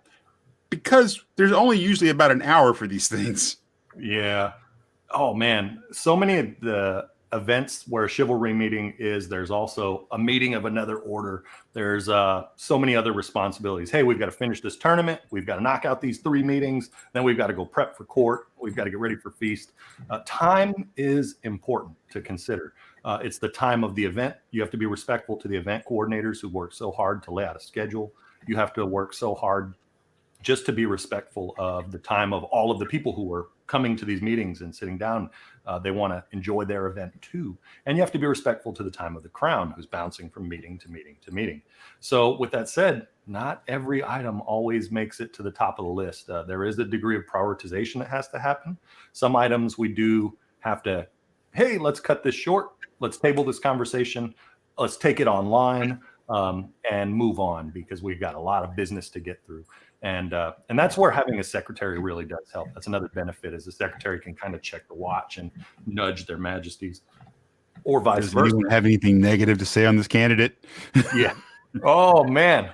Because there's only usually about an hour for these things. Yeah. Oh, man. So many of the events where a chivalry meeting is, there's also a meeting of another order. There's so many other responsibilities. Hey, we've got to finish this tournament. We've got to knock out these 3 meetings. Then we've got to go prep for court. We've got to get ready for feast. Time is important to consider. It's the time of the event. You have to be respectful to the event coordinators who work so hard to lay out a schedule. You have to work so hard just to be respectful of the time of all of the people who are coming to these meetings and sitting down. They want to enjoy their event too. And you have to be respectful to the time of the crown who's bouncing from meeting to meeting to meeting. So with that said, not every item always makes it to the top of the list. There is a degree of prioritization that has to happen. Some items we do have to, hey, let's cut this short. Let's table this conversation. Let's take it online and move on because we've got a lot of business to get through. And that's where having a secretary really does help. That's another benefit, is the secretary can kind of check the watch and nudge their majesties, or vice versa. Does anyone have anything negative to say on this candidate? Yeah. Oh man.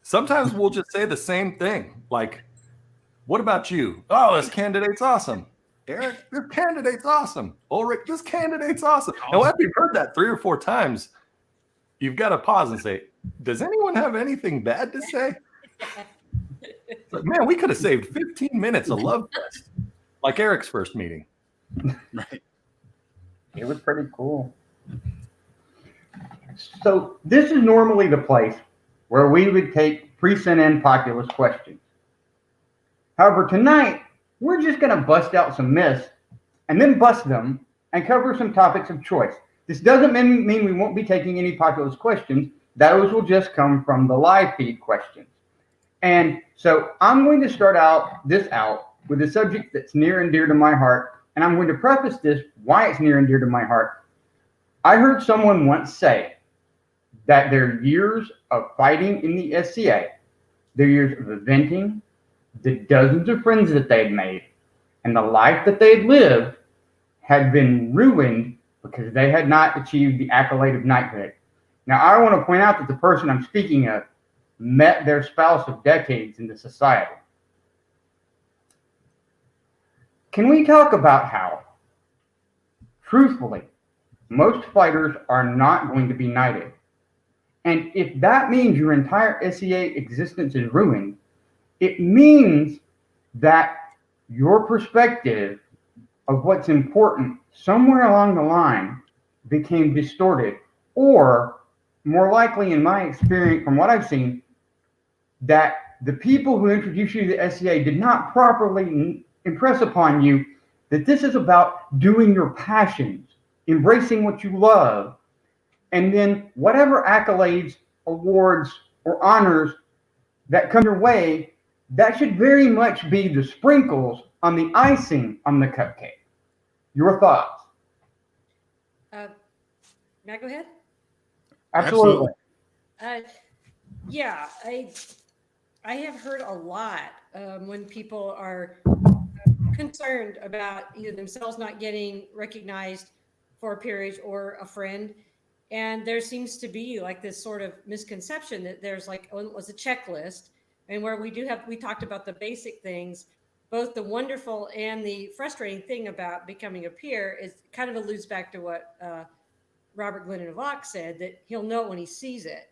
Sometimes we'll just say the same thing. Like, what about you? Oh, this candidate's awesome. Eric, this candidate's awesome. Ulrich, this candidate's awesome. And after you've heard that 3 or 4 times, you've got to pause and say, does anyone have anything bad to say? Like, man, we could have saved 15 minutes of love fest, like Eric's first meeting. Right. It was pretty cool. So this is normally the place where we would take pre-sent in populist questions. However, tonight, we're just going to bust out some myths and then bust them and cover some topics of choice. This doesn't mean we won't be taking any populist questions. Those will just come from the live feed questions. And so I'm going to start out with a subject that's near and dear to my heart. And I'm going to preface this why it's near and dear to my heart. I heard someone once say that their years of fighting in the SCA, their years of eventing, the dozens of friends that they'd made, and the life that they'd lived had been ruined because they had not achieved the accolade of knighthood. Now, I want to point out that the person I'm speaking of met their spouse of decades in the society. Can we talk about how, truthfully, most fighters are not going to be knighted? And if that means your entire SCA existence is ruined, it means that your perspective of what's important somewhere along the line became distorted, or more likely, in my experience, from what I've seen, that the people who introduced you to the SCA did not properly impress upon you that this is about doing your passions, embracing what you love, and then whatever accolades, awards, or honors that come your way, that should very much be the sprinkles on the icing on the cupcake. Your thoughts? May I go ahead? Absolutely. Yeah, I have heard a lot when people are concerned about either themselves not getting recognized for a peerage or a friend. And there seems to be like this sort of misconception that there's like, oh, it was a checklist, and where we talked about the basic things, both the wonderful and the frustrating thing about becoming a peer is kind of alludes back to what Robert Glennon Vox said, that he'll know it when he sees it.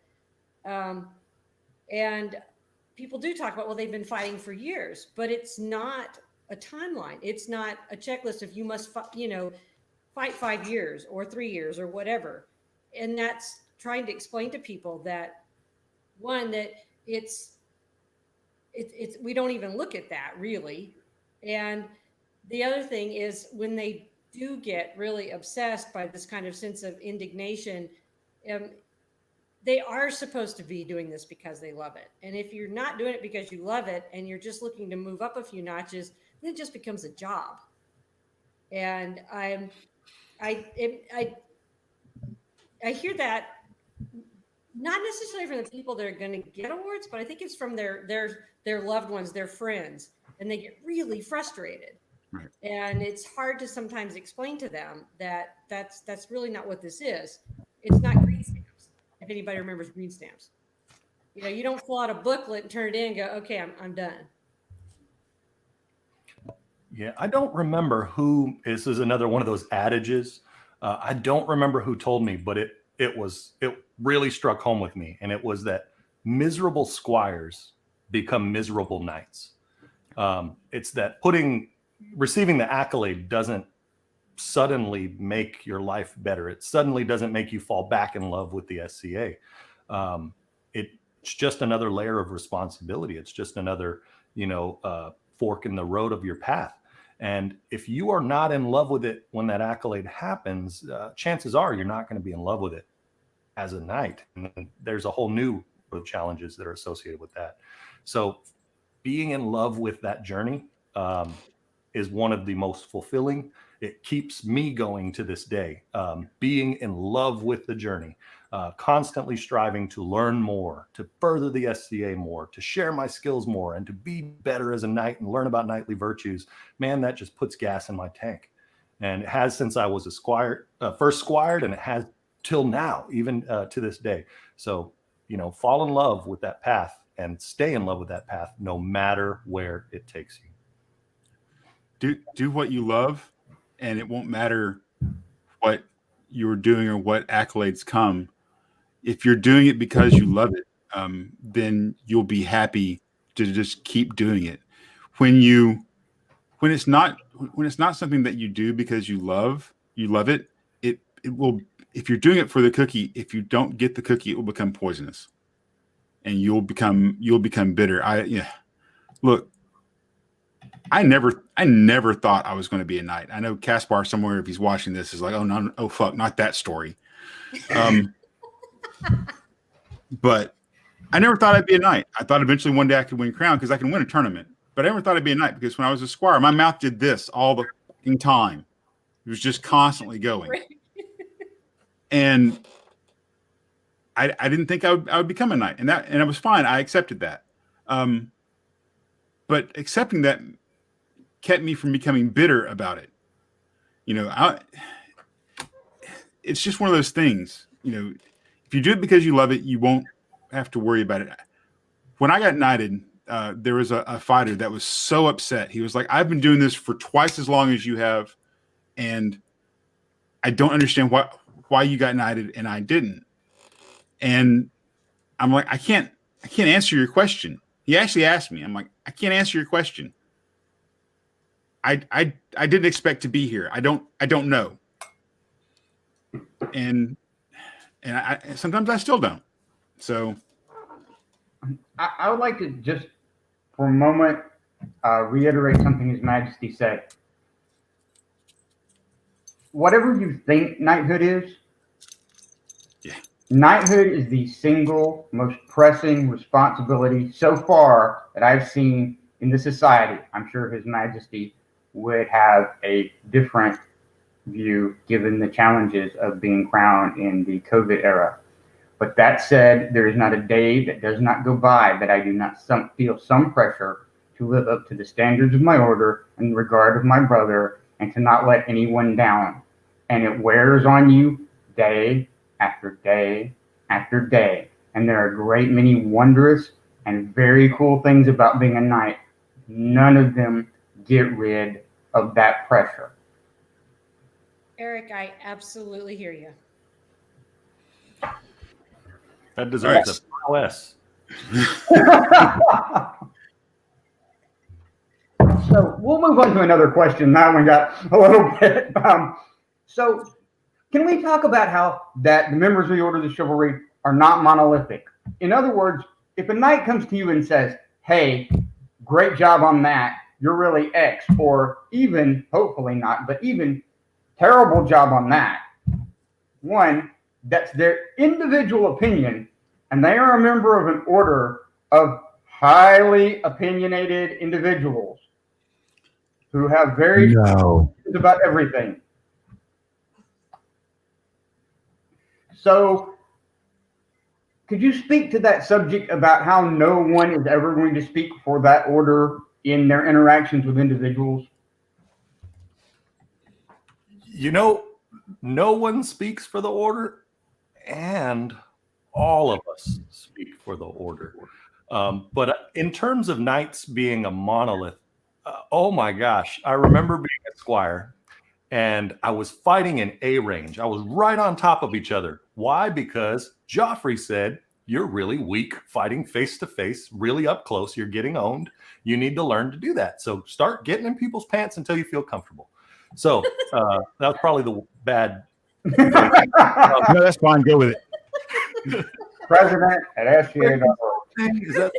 And people do talk about, well, they've been fighting for years, but it's not a timeline. It's not a checklist of you must, fight 5 years or 3 years or whatever. And that's trying to explain to people that, one, that it's we don't even look at that really. And the other thing is, when they do get really obsessed by this kind of sense of indignation, they are supposed to be doing this because they love it. And if you're not doing it because you love it and you're just looking to move up a few notches, then it just becomes a job. And I hear that not necessarily from the people that are going to get awards, but I think it's from their loved ones, their friends, and they get really frustrated. Right. And it's hard to sometimes explain to them that that's really not what this is. It's not green stamps. If anybody remembers green stamps, you don't fill out a booklet and turn it in and go, okay, I'm done. Yeah, I don't remember who. This is another one of those adages. I don't remember who told me, but it really struck home with me, and it was that miserable squires become miserable knights. It's that receiving the accolade doesn't suddenly make your life better. It suddenly doesn't make you fall back in love with the SCA. It's just another layer of responsibility. It's just another, fork in the road of your path. And if you are not in love with it when that accolade happens, chances are you're not going to be in love with it as a knight. And there's a whole new of challenges that are associated with that. So being in love with that journey is one of the most fulfilling. It keeps me going to this day, being in love with the journey, constantly striving to learn more, to further the SCA more, to share my skills more, and to be better as a knight and learn about knightly virtues. Man, that just puts gas in my tank. And it has since I was a squire, first squired, and it has till now, even to this day. So, fall in love with that path and stay in love with that path, no matter where it takes you. Do what you love, and it won't matter what you're doing or what accolades come. If you're doing it because you love it, then you'll be happy to just keep doing it. When it's not something that you do because you love it, if you're doing it for the cookie, if you don't get the cookie, it will become poisonous, and you'll become bitter. Look, I never thought I was going to be a knight. I know Caspar somewhere, if he's watching this, is like, oh no, oh fuck, not that story. But I never thought I'd be a knight. I thought eventually one day I could win crown because I can win a tournament. But I never thought I'd be a knight because when I was a squire, my mouth did this all the fucking time. It was just constantly going. And I didn't think I would become a knight. And it was fine. I accepted that. But accepting that kept me from becoming bitter about it. It's just one of those things. If you do it because you love it, you won't have to worry about it. When I got knighted, there was a fighter that was so upset. He was like, I've been doing this for twice as long as you have, and I don't understand why you got knighted and I didn't. And I'm like, I can't answer your question. He actually asked me. I'm like, I can't answer your question. I didn't expect to be here. I don't know. And I sometimes I still don't. So I would like to just for a moment reiterate something His Majesty said. Whatever you think knighthood is, knighthood is the single most pressing responsibility so far that I've seen in the society. I'm sure His Majesty would have a different view given the challenges of being crowned in the COVID era. But that said, there is not a day that does not go by that I do not feel some pressure to live up to the standards of my order in regard of my brother and to not let anyone down. And it wears on you day after day after day. And there are a great many wondrous and very cool things about being a knight. None of them get rid of that pressure. Eric, I absolutely hear you. That deserves a POS. So we'll move on to another question. That one got a little bit. So can we talk about how that the members of the Order of the Chivalry are not monolithic? In other words, if a knight comes to you and says, hey, great job on that, you're really X, or even, hopefully not, but even terrible job on that. One, that's their individual opinion, and they are a member of an order of highly opinionated individuals who have very opinions about everything. So, could you speak to that subject about how no one is ever going to speak for that order in their interactions with individuals? No one speaks for the order, and all of us speak for the order. But in terms of knights being a monolith, oh my gosh, I remember being a squire, and I was fighting in A range. I was right on top of each other. Why? Because Joffrey said, you're really weak fighting face to face, really up close. You're getting owned. You need to learn to do that. So start getting in people's pants until you feel comfortable. So that was probably the bad. No, that's fine. Go with it. President at SGA.org. Is that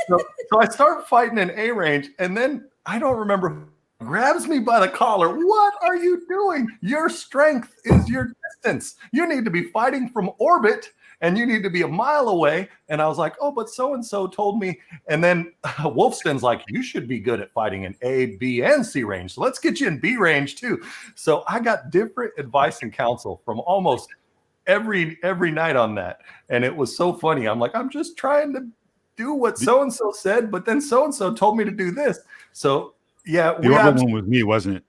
so I start fighting in A range, and then I don't remember who grabs me by the collar. What are you doing? Your strength is your distance. You need to be fighting from orbit, and you need to be a mile away. And I was like, oh, but so-and-so told me. And then Wolfston's like, you should be good at fighting in A, B, and C range. So let's get you in B range too. So I got different advice and counsel from almost every night on that. And it was so funny. I'm like, I'm just trying to do what so-and-so said, but then so-and-so told me to do this. So yeah. The orbit one was me, wasn't it?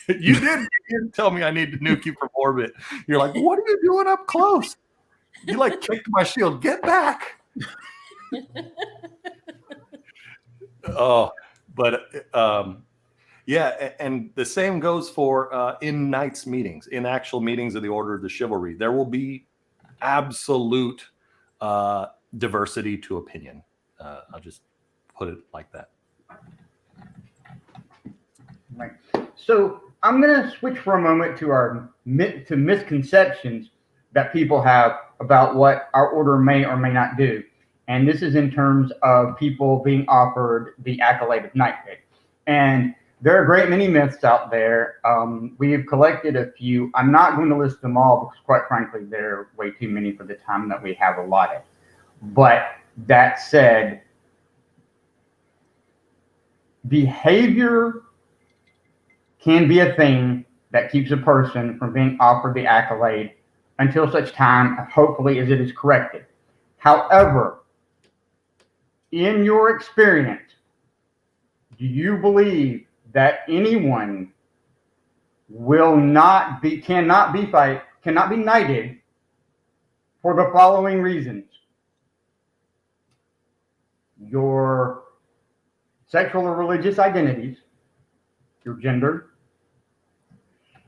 You did tell me I need to nuke you from orbit. You're like, what are you doing up close? You like kicked my shield. Get back. Oh, but yeah, and the same goes for in Knights meetings, in actual meetings of the Order of the Chivalry. There will be absolute diversity to opinion. I'll just put it like that. Right. So I'm going to switch for a moment to misconceptions that people have about what our order may or may not do. And this is in terms of people being offered the accolade of knighthood. And there are a great many myths out there. We have collected a few. I'm not going to list them all because, quite frankly, there are way too many for the time that we have allotted. But that said, behavior can be a thing that keeps a person from being offered the accolade until such time, hopefully, as it is corrected. However, in your experience, do you believe that anyone cannot be knighted for the following reasons? Your sexual or religious identities, your gender.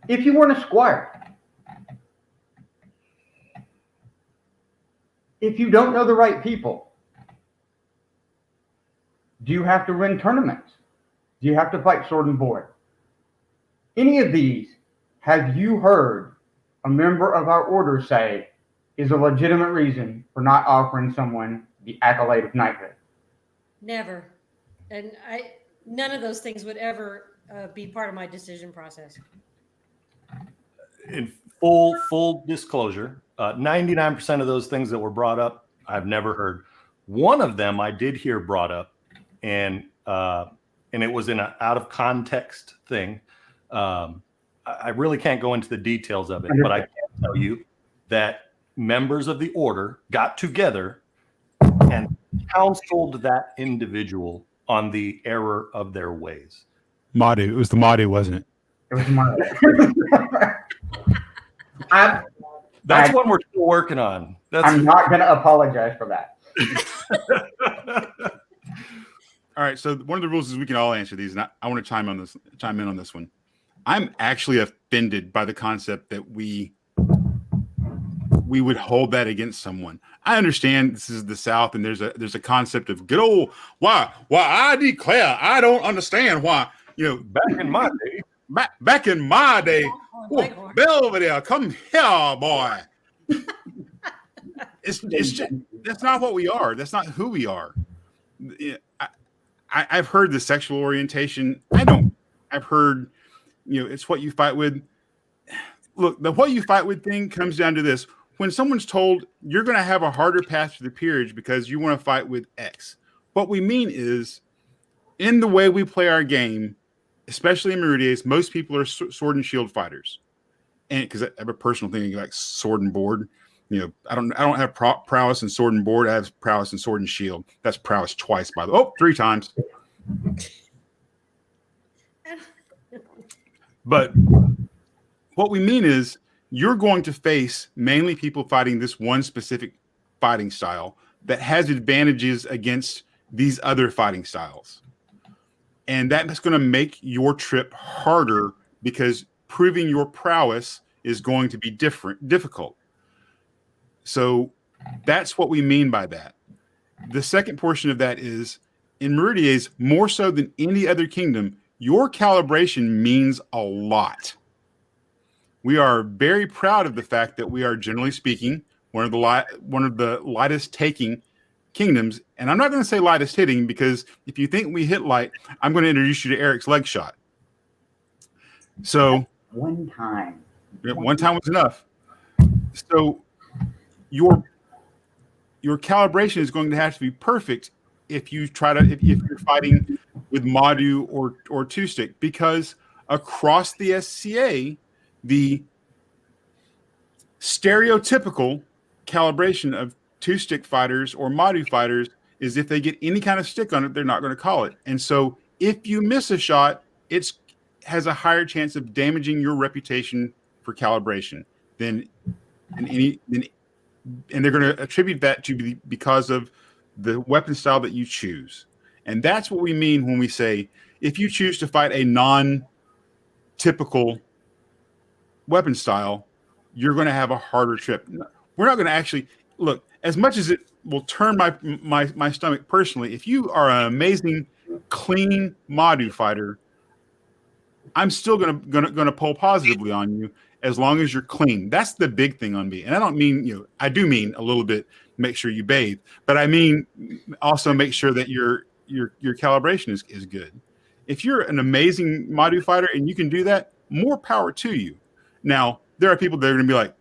If you weren't a squire, if you don't know the right people, do you have to win tournaments? Do you have to fight sword and board? Any of these, have you heard a member of our order say is a legitimate reason for not offering someone the accolade of knighthood? Never. And none of those things would ever be part of my decision process. In full disclosure, 99% of those things that were brought up, I've never heard. One of them I did hear brought up, and it was in an out of context thing. I really can't go into the details of it, but I can tell you that members of the order got together and counseled that individual on the error of their ways. Madhu. It was the Madhu, wasn't it? It was my. That's what we're still working on. I'm not going to apologize for that. All right. So one of the rules is we can all answer these, and I want to chime in on this one. I'm actually offended by the concept that we would hold that against someone. I understand this is the South, and there's a concept of good old why I declare I don't understand why, back in my day. Back in my day, Belvedere, come here, boy. It's just, that's not what we are. That's not who we are. I've heard the sexual orientation. I've heard, it's what you fight with. Look, the what you fight with thing comes down to this. When someone's told you're going to have a harder path to the peerage because you want to fight with X, what we mean is in the way we play our game, especially in Peerages, most people are sword and shield fighters, and because I have a personal thing like sword and board. I don't have prowess in sword and board. I have prowess in sword and shield. That's prowess twice, by the way. 3 times. But what we mean is you're going to face mainly people fighting this one specific fighting style that has advantages against these other fighting styles. And that's going to make your trip harder because proving your prowess is going to be difficult. So that's what we mean by that. The second portion of that is in Peerages, more so than any other kingdom, your calibration means a lot. We are very proud of the fact that we are, generally speaking, one of the lightest taking kingdoms. And I'm not going to say lightest hitting because if you think we hit light, I'm going to introduce you to Eric's leg shot. So one time was enough. So your calibration is going to have to be perfect if you're fighting with Madhu or two stick, because across the SCA, the stereotypical calibration of two stick fighters or Madhu fighters is if they get any kind of stick on it, they're not going to call it. And so if you miss a shot, it has a higher chance of damaging your reputation for calibration and they're going to attribute that to because of the weapon style that you choose. And that's what we mean when we say, if you choose to fight a non-typical weapon style, you're going to have a harder trip. We're not going to actually look, as much as it will turn my stomach personally. If you are an amazing, clean Madhu fighter, I'm still gonna poll positively on you as long as you're clean. That's the big thing on me. And I don't mean, I do mean a little bit, make sure you bathe, but I mean also make sure that your calibration is good. If you're an amazing Madu fighter and you can do that, more power to you. Now, there are people that are gonna be like,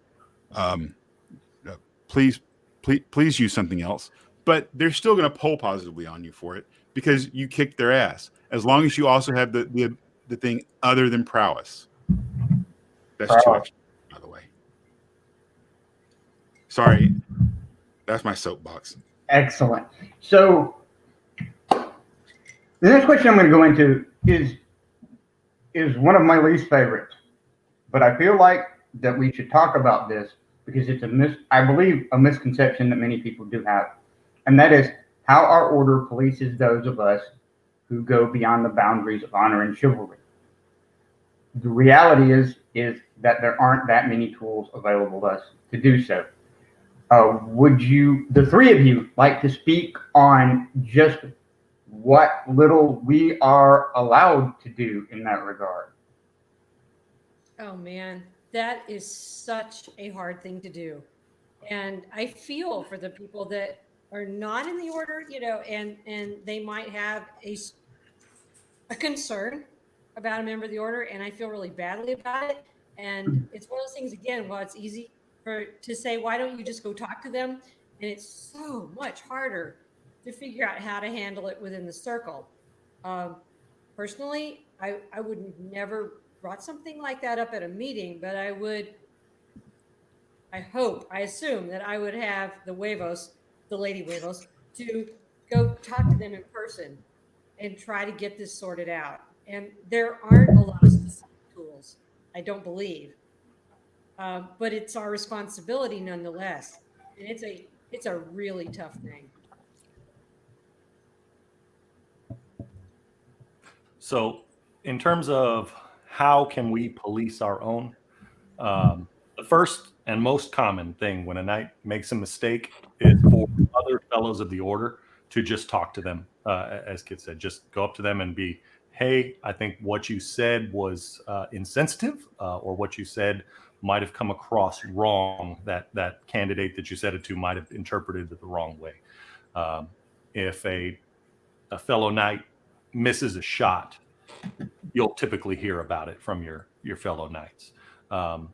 please use something else. But they're still gonna poll positively on you for it because you kicked their ass. As long as you also have the thing other than prowess. That's two extra, by the way. Sorry, that's my soapbox. Excellent. So the next question I'm going to go into is one of my least favorites, but I feel like that we should talk about this because it's I believe a misconception that many people do have, and that is how our order polices those of us who go beyond the boundaries of honor and chivalry. The reality is that there aren't that many tools available to us to do so. Would you, the three of you, like to speak on just what little we are allowed to do in that regard? Oh man, that is such a hard thing to do. And I feel for the people that are not in the order, and they might have a concern about a member of the order, and I feel really badly about it. And it's one of those things, again, while it's easy to say, why don't you just go talk to them? And it's so much harder to figure out how to handle it within the circle. Personally, I would never brought something like that up at a meeting, but I assume that I would have the Lady Huevos, to go talk to them in person and try to get this sorted out. And there aren't a lot of specific tools, I don't believe. But it's our responsibility nonetheless. And it's a really tough thing. So in terms of how can we police our own, the first and most common thing when a knight makes a mistake is for other fellows of the order to just talk to them. As Kytte said, just go up to them and be, hey, I think what you said was insensitive, or what you said might have come across wrong. That candidate that you said it to might have interpreted it the wrong way. If a fellow knight misses a shot, you'll typically hear about it from your fellow knights. And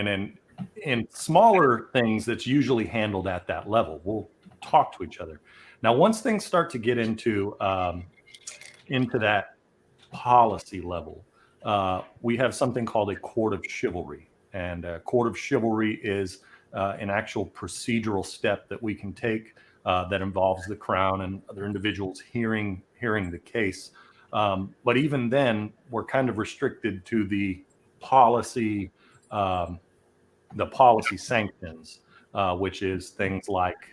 then in smaller things that's usually handled at that level, we'll talk to each other. Now, once things start to get into that policy level, we have something called a court of chivalry. And a court of chivalry is an actual procedural step that we can take that involves the crown and other individuals hearing the case. But even then, we're kind of restricted to the policy sanctions, which is things like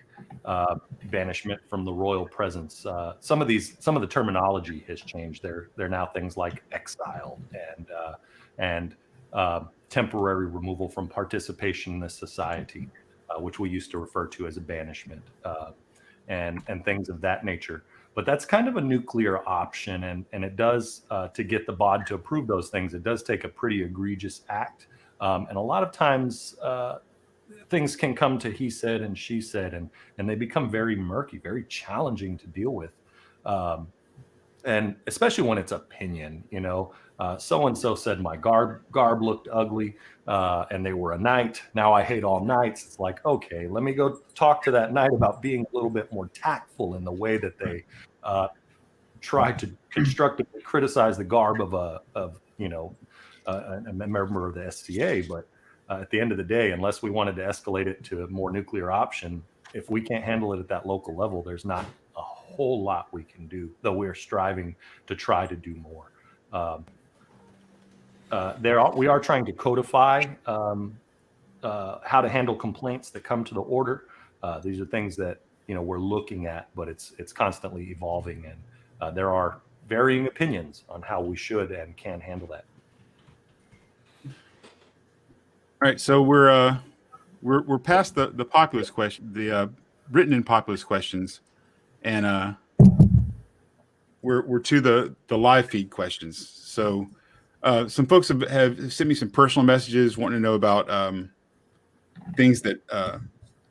banishment from the royal presence. Some of the terminology has changed. They're now things like exile and temporary removal from participation in the society, which we used to refer to as a banishment, and things of that nature. But that's kind of a nuclear option, and it does, to get the bod to approve those things, it does take a pretty egregious act. And a lot of times things can come to he said and she said, and they become very murky, very challenging to deal with. And especially when it's opinion, so-and-so said my garb looked ugly, and they were a knight. Now I hate all knights. It's like, okay, let me go talk to that knight about being a little bit more tactful in the way that they try to constructively criticize the garb of a member of the SCA. But at the end of the day, unless we wanted to escalate it to a more nuclear option, if we can't handle it at that local level, there's not a whole lot we can do, though we're striving to try to do more. We are trying to codify how to handle complaints that come to the order. These are things that we're looking at, but it's constantly evolving, and there are varying opinions on how we should and can handle that. All right, so we're past the populist question, the written in populist questions, and we're to the live feed questions. So Some folks have sent me some personal messages wanting to know about things that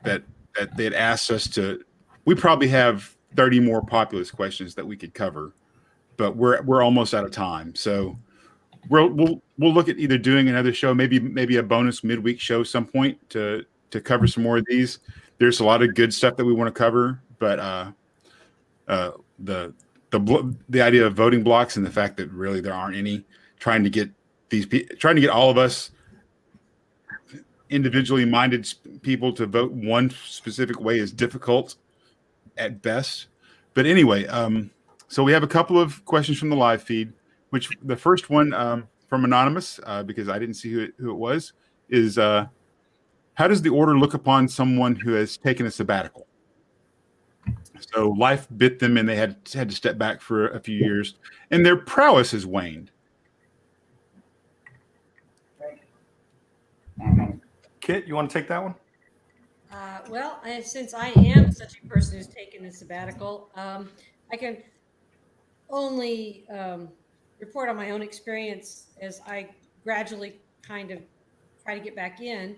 they had asked us to. We probably have 30 more populist questions that we could cover, but we're almost out of time. So we'll look at either doing another show, maybe a bonus midweek show some point to cover some more of these. There's a lot of good stuff that we want to cover, but the idea of voting blocks and the fact that really there aren't any, trying to get all of us individually minded people to vote one specific way is difficult at best. But anyway, so we have a couple of questions from the live feed, which the first one from Anonymous, because I didn't see who it was, is how does the order look upon someone who has taken a sabbatical? So life bit them and they had to step back for a few years and their prowess has waned. Kit, you want to take that one? Well, since I am such a person who's taken a sabbatical, I can only report on my own experience as I gradually kind of try to get back in.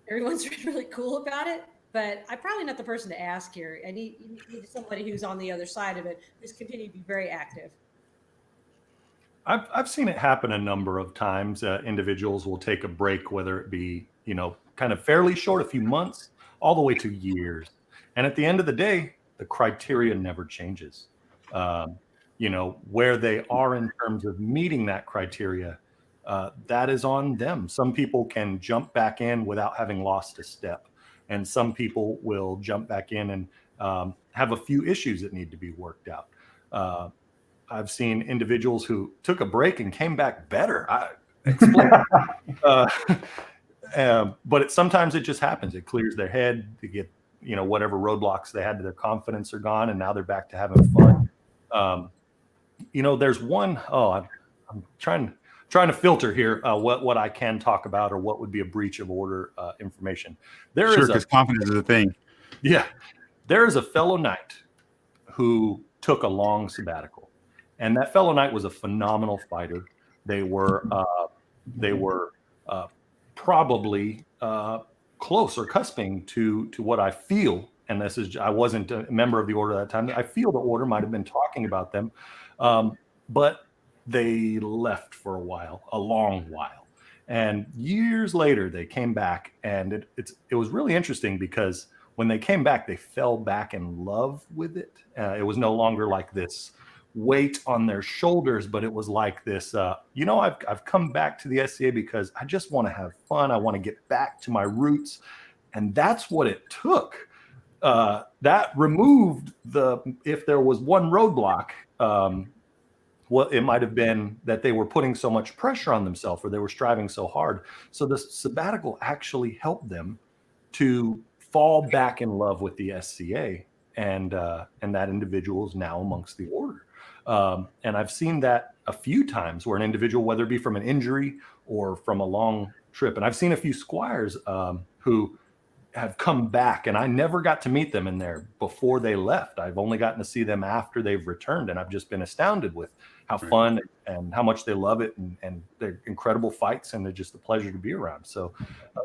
Everyone's really cool about it, but I'm probably not the person to ask here. I need somebody who's on the other side of it, who's continued to be very active. I've seen it happen a number of times. Individuals will take a break, whether it be, kind of fairly short, a few months, all the way to years. And at the end of the day, the criteria never changes. Where they are in terms of meeting that criteria, that is on them. Some people can jump back in without having lost a step. And some people will jump back in and have a few issues that need to be worked out. I've seen individuals who took a break and came back better. But sometimes it just happens. It clears their head to get, whatever roadblocks they had to their confidence are gone, and now they're back to having fun. There's one. I'm trying to filter here what I can talk about or what would be a breach of order information. Sure, because confidence is a thing. Yeah, there is a fellow knight who took a long sabbatical. And that fellow knight was a phenomenal fighter. They were probably close or cusping to what I feel. And I wasn't a member of the order at that time. I feel the order might have been talking about them, but they left for a long while. And years later, they came back, and it was really interesting because when they came back, they fell back in love with it. It was no longer like this weight on their shoulders, but it was like this, I've come back to the SCA because I just want to have fun. I want to get back to my roots. And that's what it took. That removed if there was one roadblock, it might have been that they were putting so much pressure on themselves or they were striving so hard. So the sabbatical actually helped them to fall back in love with the SCA, and that individual is now amongst the order. And I've seen that a few times where an individual, whether it be from an injury or from a long trip, and I've seen a few squires who have come back, and I never got to meet them in there before they left. I've only gotten to see them after they've returned, and I've just been astounded with how fun and how much they love it, and they're incredible fights, and they're just a pleasure to be around. So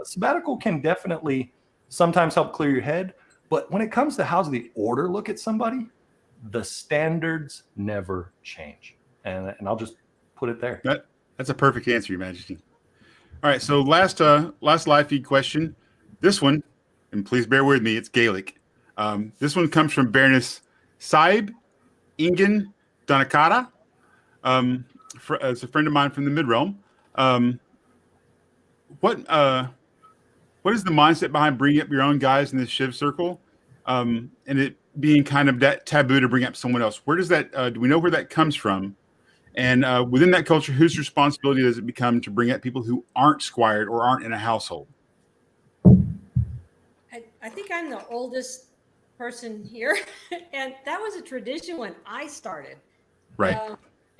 sabbatical can definitely sometimes help clear your head, but when it comes to how does the order look at somebody, the standards never change. And I'll just put it there. That's a perfect answer, Your Majesty. All right, so last live feed question. This one, and please bear with me, it's Gaelic. This one comes from Baroness Saib Ingen Donakata. It's a friend of mine from the Mid-Realm. What is the mindset behind bringing up your own guys in this Shiv circle? And it being kind of that taboo to bring up someone else. Where does that, do we know where that comes from? And within that culture, whose responsibility does it become to bring up people who aren't squired or aren't in a household? I think I'm the oldest person here, and that was a tradition when I started. Right.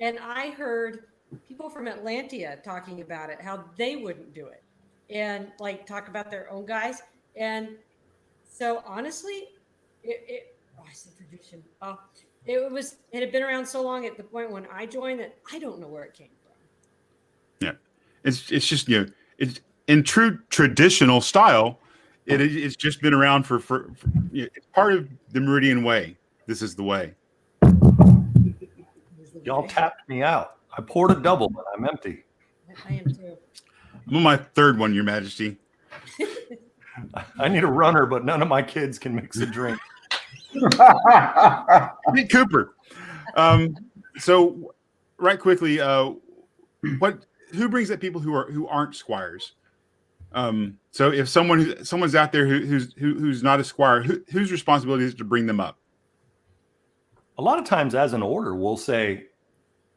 And I heard people from Atlantia talking about it, how they wouldn't do it, and like talk about their own guys. And so honestly, I said tradition. It had been around so long at the point when I joined that I don't know where it came from. Yeah, it's just it's in true traditional style. It's just been around for it's part of the Meridian way. This is the way. Y'all tapped me out. I poured a double, but I'm empty. I am too. I'm on my third one, Your Majesty. I need a runner, but none of my kids can mix a drink. Meet Cooper. So, right quickly, who brings up people who aren't squires? So, if someone's out there who's not a squire, whose responsibility is it to bring them up? A lot of times, as an order, we'll say,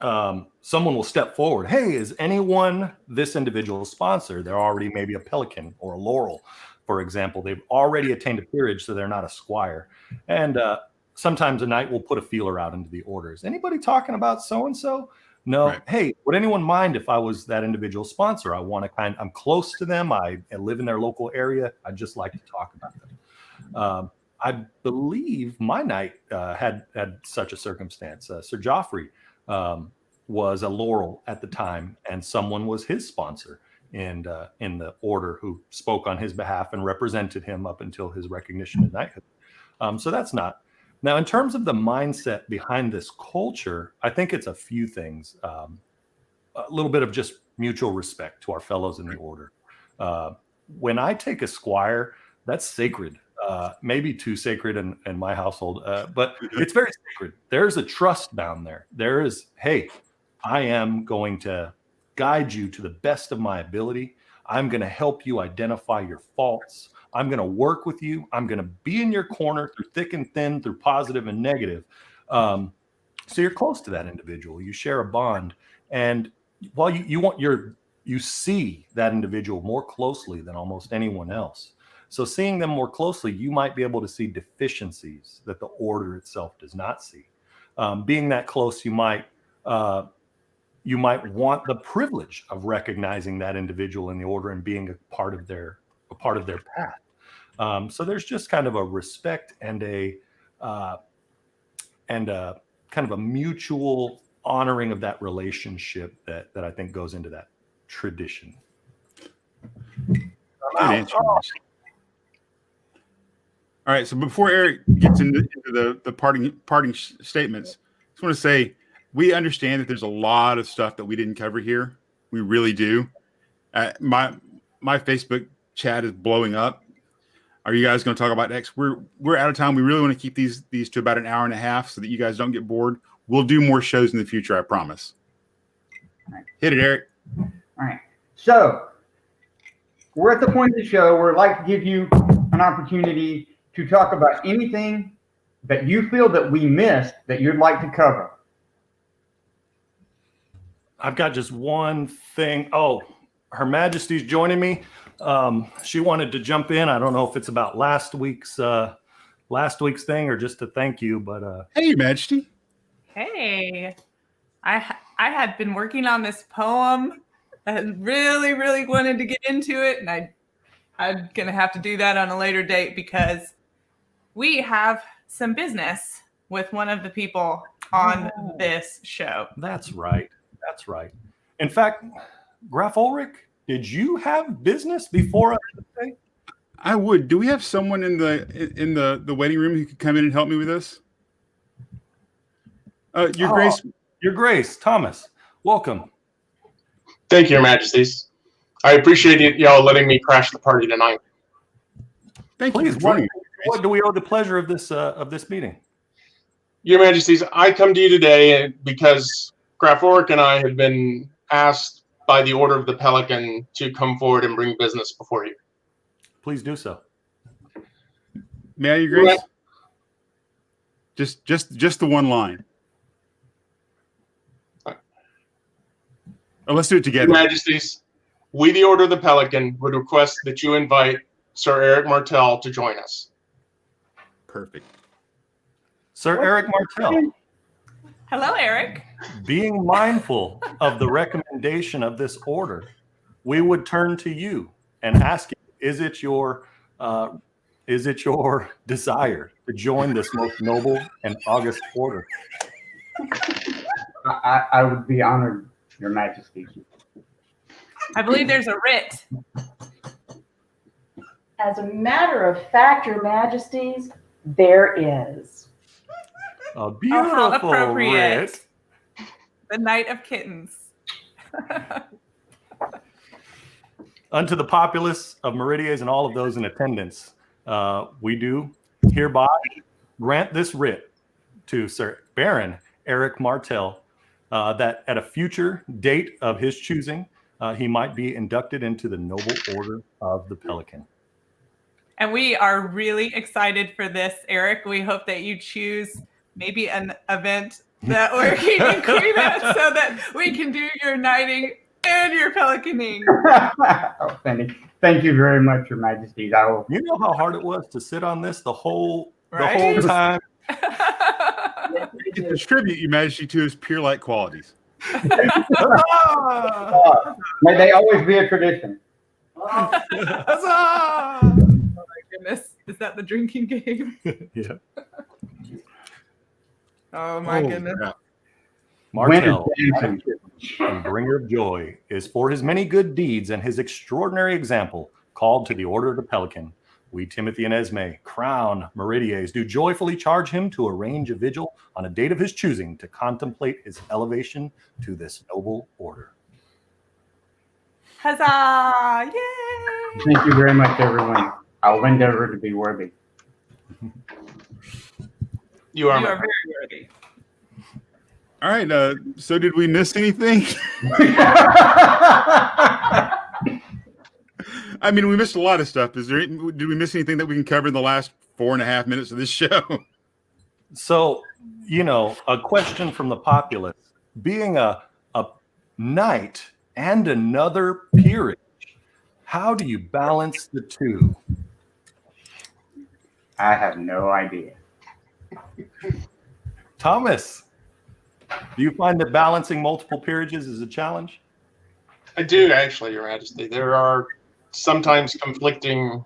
someone will step forward. Hey, is anyone this individual sponsor? They're already maybe a pelican or a laurel, for example. They've already attained a peerage, so they're not a squire. And sometimes a knight will put a feeler out into the orders. Anybody talking about so-and-so? No. Right. Hey, would anyone mind if I was that individual sponsor? I'm close to them. I live in their local area. I'd just like to talk about them. I believe my knight had such a circumstance. Sir Joffrey was a laurel at the time, and someone was his sponsor in the order who spoke on his behalf and represented him up until his recognition of knighthood. So that's not. Now, in terms of the mindset behind this culture, I think it's a few things. A little bit of just mutual respect to our fellows in the order. When I take a squire, that's sacred. Maybe too sacred in my household, but it's very sacred. There's a trust down there. There is, hey, I am going to guide you to the best of my ability. I'm going to help you identify your faults. I'm going to work with you. I'm going to be in your corner through thick and thin, through positive and negative. So you're close to that individual. You share a bond, and while you see that individual more closely than almost anyone else. So seeing them more closely, you might be able to see deficiencies that the order itself does not see. Being that close, you might want the privilege of recognizing that individual in the order and being a part of their path. So there's just kind of a respect and a kind of a mutual honoring of that relationship that I think goes into that tradition. All right, so before Eric gets into the parting statements, I just want to say we understand that there's a lot of stuff that we didn't cover here. We really do. My Facebook chat is blowing up. Are you guys going to talk about next? We're out of time. We really want to keep these to about an hour and a half so that you guys don't get bored. We'll do more shows in the future, I promise. All right. Hit it, Eric. All right. So we're at the point of the show where I'd like to give you an opportunity to talk about anything that you feel that we missed that you'd like to cover. I've got just one thing. Oh, Her Majesty's joining me. She wanted to jump in. I don't know if it's about last week's thing or just to thank you, but hey, Your Majesty. Hey, I had been working on this poem. I really, really wanted to get into it, and I'm gonna have to do that on a later date because we have some business with one of the people on this show. That's right. That's right. In fact, Graf Ulrich, did you have business before us today? I would. Do we have someone in the waiting room who could come in and help me with this? Your Grace, Thomas, welcome. Thank you, Your Majesties. I appreciate y'all letting me crash the party tonight. Thank Please, you for joining. what do we owe the pleasure of this meeting? Your Majesties, I come to you today because Graf Ulrich and I have been asked by the Order of the Pelican to come forward and bring business before you. Please do so. May I, Your Grace? Just the one line. Oh, let's do it together. Your Majesties, we, the Order of the Pelican, would request that you invite Sir Eric Martell to join us. Perfect. Sir Eric Martell. Hello, Eric. Being mindful of the recommendation of this order, we would turn to you and ask you, is it your desire to join this most noble and august order? I would be honored, Your Majesty. I believe there's a writ. As a matter of fact, Your Majesties, there is. A Oh, beautiful how appropriate. writ. The Knight of Kittens. Unto the populace of Meridies and all of those in attendance, we do hereby grant this writ to Sir Baron Eric Martell, that at a future date of his choosing, he might be inducted into the Noble Order of the Pelican. And we are really excited for this, Eric. We hope that you choose maybe an event that we're king and queen at so that we can do your knighting and your pelicaning. Oh, thank you very much, Your Majesties. I will. You know how hard it was to sit on this the whole Right? time? To distribute, Your Majesty, to his peer-like qualities. May they always be a tradition. Oh my goodness. Is that the drinking game? Yeah. Oh my goodness. Yeah. Martell, Winter and bringer of joy, is for his many good deeds and his extraordinary example called to the Order of the Pelican. We, Timothy and Esme, crown Meridies, do joyfully charge him to arrange a vigil on a date of his choosing to contemplate his elevation to this noble order. Huzzah! Yay! Thank you very much, everyone. I'll endeavor to be worthy. You are You my are very worthy. All right. So did we miss anything? I mean, we missed a lot of stuff. Did we miss anything that we can cover in the last 4.5 minutes of this show? So, a question from the populace. Being a knight and another peerage, how do you balance the two? I have no idea. Thomas, do you find that balancing multiple peerages is a challenge? I do, actually, Your Majesty. There are sometimes conflicting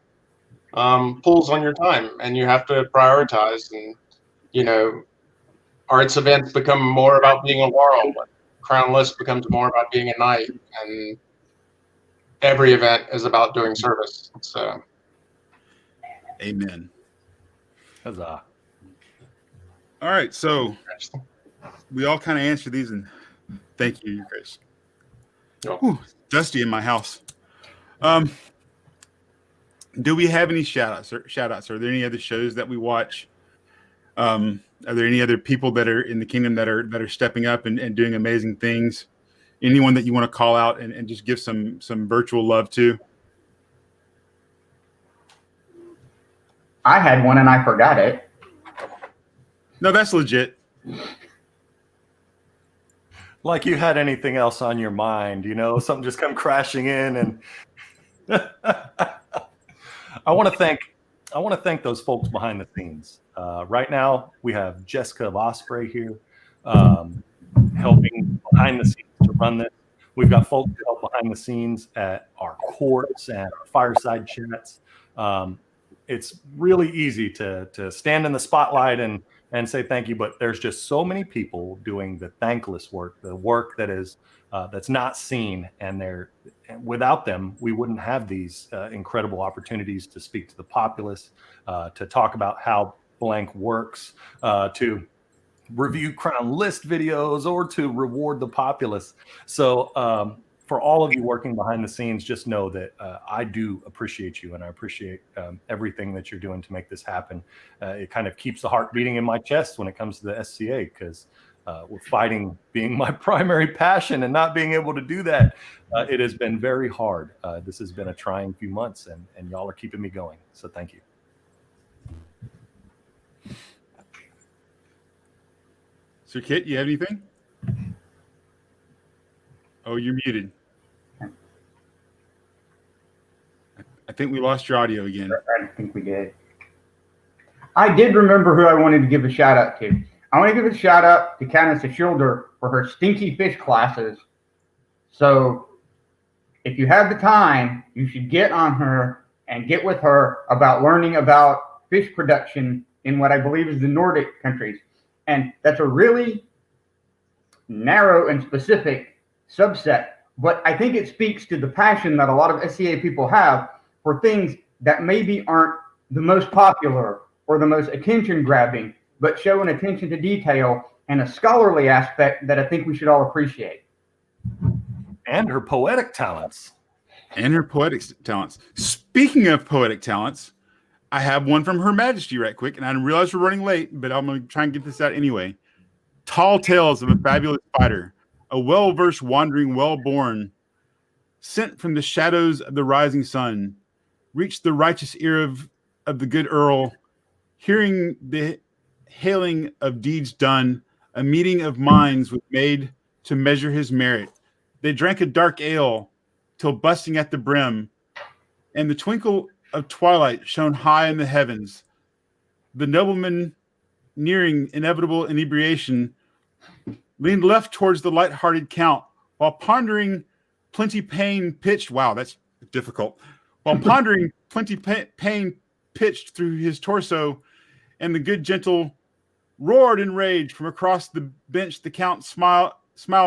pulls on your time, and you have to prioritize. And, arts events become more about being a laurel, but Crown List becomes more about being a knight, and every event is about doing service. So, Amen. Huzzah. All right. So we all kind of answered these, and thank you, Chris. Yep. Whew, dusty in my house. Do we have any shout outs? Are there any other shows that we watch? Are there any other people that are in the kingdom that are stepping up and doing amazing things? Anyone that you want to call out and just give some virtual love to? I had one and I forgot it. No, that's legit. Like you had anything else on your mind, something just come crashing in. And I want to thank those folks behind the scenes. Right now, we have Jessica of Osprey here helping behind the scenes to run this. We've got folks who help behind the scenes at our courts and our fireside chats. It's really easy to stand in the spotlight and say thank you, but there's just so many people doing the thankless work, the work that is that's not seen, and without them, we wouldn't have these incredible opportunities to speak to the populace, to talk about how blank works, to review Crown List videos, or to reward the populace. So for all of you working behind the scenes, just know that I do appreciate you, and I appreciate everything that you're doing to make this happen. It kind of keeps the heart beating in my chest when it comes to the SCA, because with fighting being my primary passion and not being able to do that, it has been very hard. This has been a trying few months, and y'all are keeping me going. So thank you. Sir Kit, you have anything? Oh, you're muted. I think we lost your audio again. I think we did. I did remember who I wanted to give a shout out to. I want to give a shout out to Countess Schilder for her stinky fish classes. So if you have the time, you should get on her and get with her about learning about fish production in what I believe is the Nordic countries. And that's a really narrow and specific subset But I think it speaks to the passion that a lot of SCA people have for things that maybe aren't the most popular or the most attention grabbing, but show an attention to detail and a scholarly aspect that I think we should all appreciate. And her poetic talents. And her poetic talents. Speaking of poetic talents, I have one from Her Majesty right quick, and I realize we're running late, but I'm going to try and get this out anyway. Tall tales of a fabulous fighter, a well-versed wandering, well-born, sent from the shadows of the rising sun, reached the righteous ear of the good Earl, hearing the hailing of deeds done, a meeting of minds was made to measure his merit. They drank a dark ale till busting at the brim, and the twinkle of twilight shone high in the heavens. The nobleman, nearing inevitable inebriation, leaned left towards the light-hearted count, while pondering plenty pain pitched. Wow, that's difficult. While pondering plenty pain pitched through his torso, and the good gentle roared in rage from across the bench. The count smiled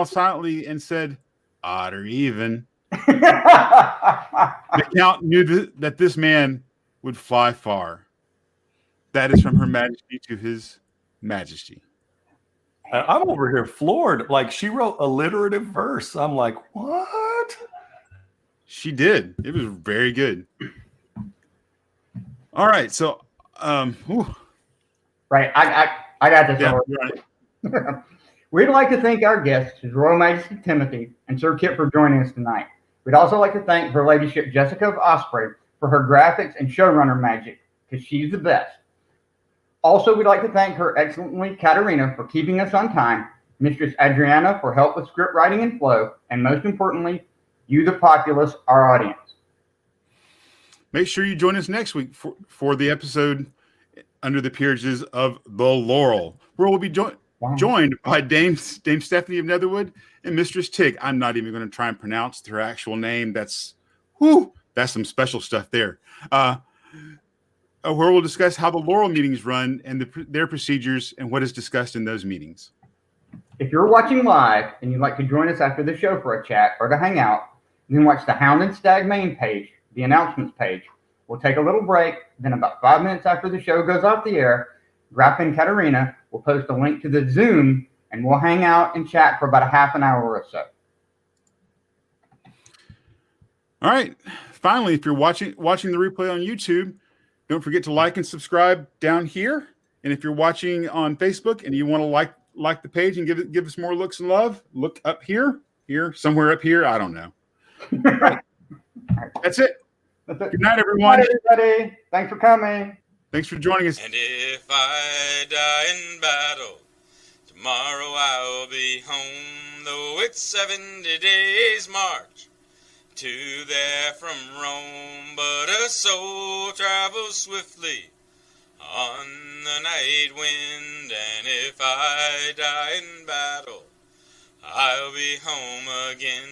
silently and said, "Odd or even." The count knew that this man would fly far. That is from Her Majesty to His Majesty. I'm over here floored. Like, she wrote alliterative verse. I'm like, what? She did. It was very good. All right. So, Right. I got this. Yeah, Right. We'd like to thank our guests, His Royal Majesty Timothy and Sir Kytte, for joining us tonight. We'd also like to thank Her Ladyship Jessica of Osprey for her graphics and showrunner magic, because she's the best. Also, we'd like to thank Her Excellency Katerina for keeping us on time, Mistress Adriana for help with script writing and flow, and most importantly, you, the populace, our audience. make sure you join us next week for the episode under the Peerages of the Laurel, where we'll be joined by Dame Stephanie of Netherwood and Mistress Tig. I'm not even going to try and pronounce her actual name. That's some special stuff there. Where we'll discuss how the Laurel meetings run and their procedures and what is discussed in those meetings. If you're watching live and you'd like to join us after the show for a chat or to hang out, you can watch the Hound and Stag main page, the announcements page. We'll take a little break. Then about 5 minutes after the show goes off the air, Grappa and Katerina will post a link to the Zoom, and we'll hang out and chat for about a half an hour or so. All right. Finally, if you're watching the replay on YouTube, don't forget to like and subscribe down here. And if you're watching on Facebook and you want to like the page and give us more looks and love, look up here, somewhere up here. I don't know. That's it. Good night, everyone. Good night, everybody. Thanks for coming. Thanks for joining us. And if I die in battle, tomorrow I'll be home, though it's 70 days march to there from Rome. But a soul travels swiftly on the night wind, and if I die in battle, I'll be home again.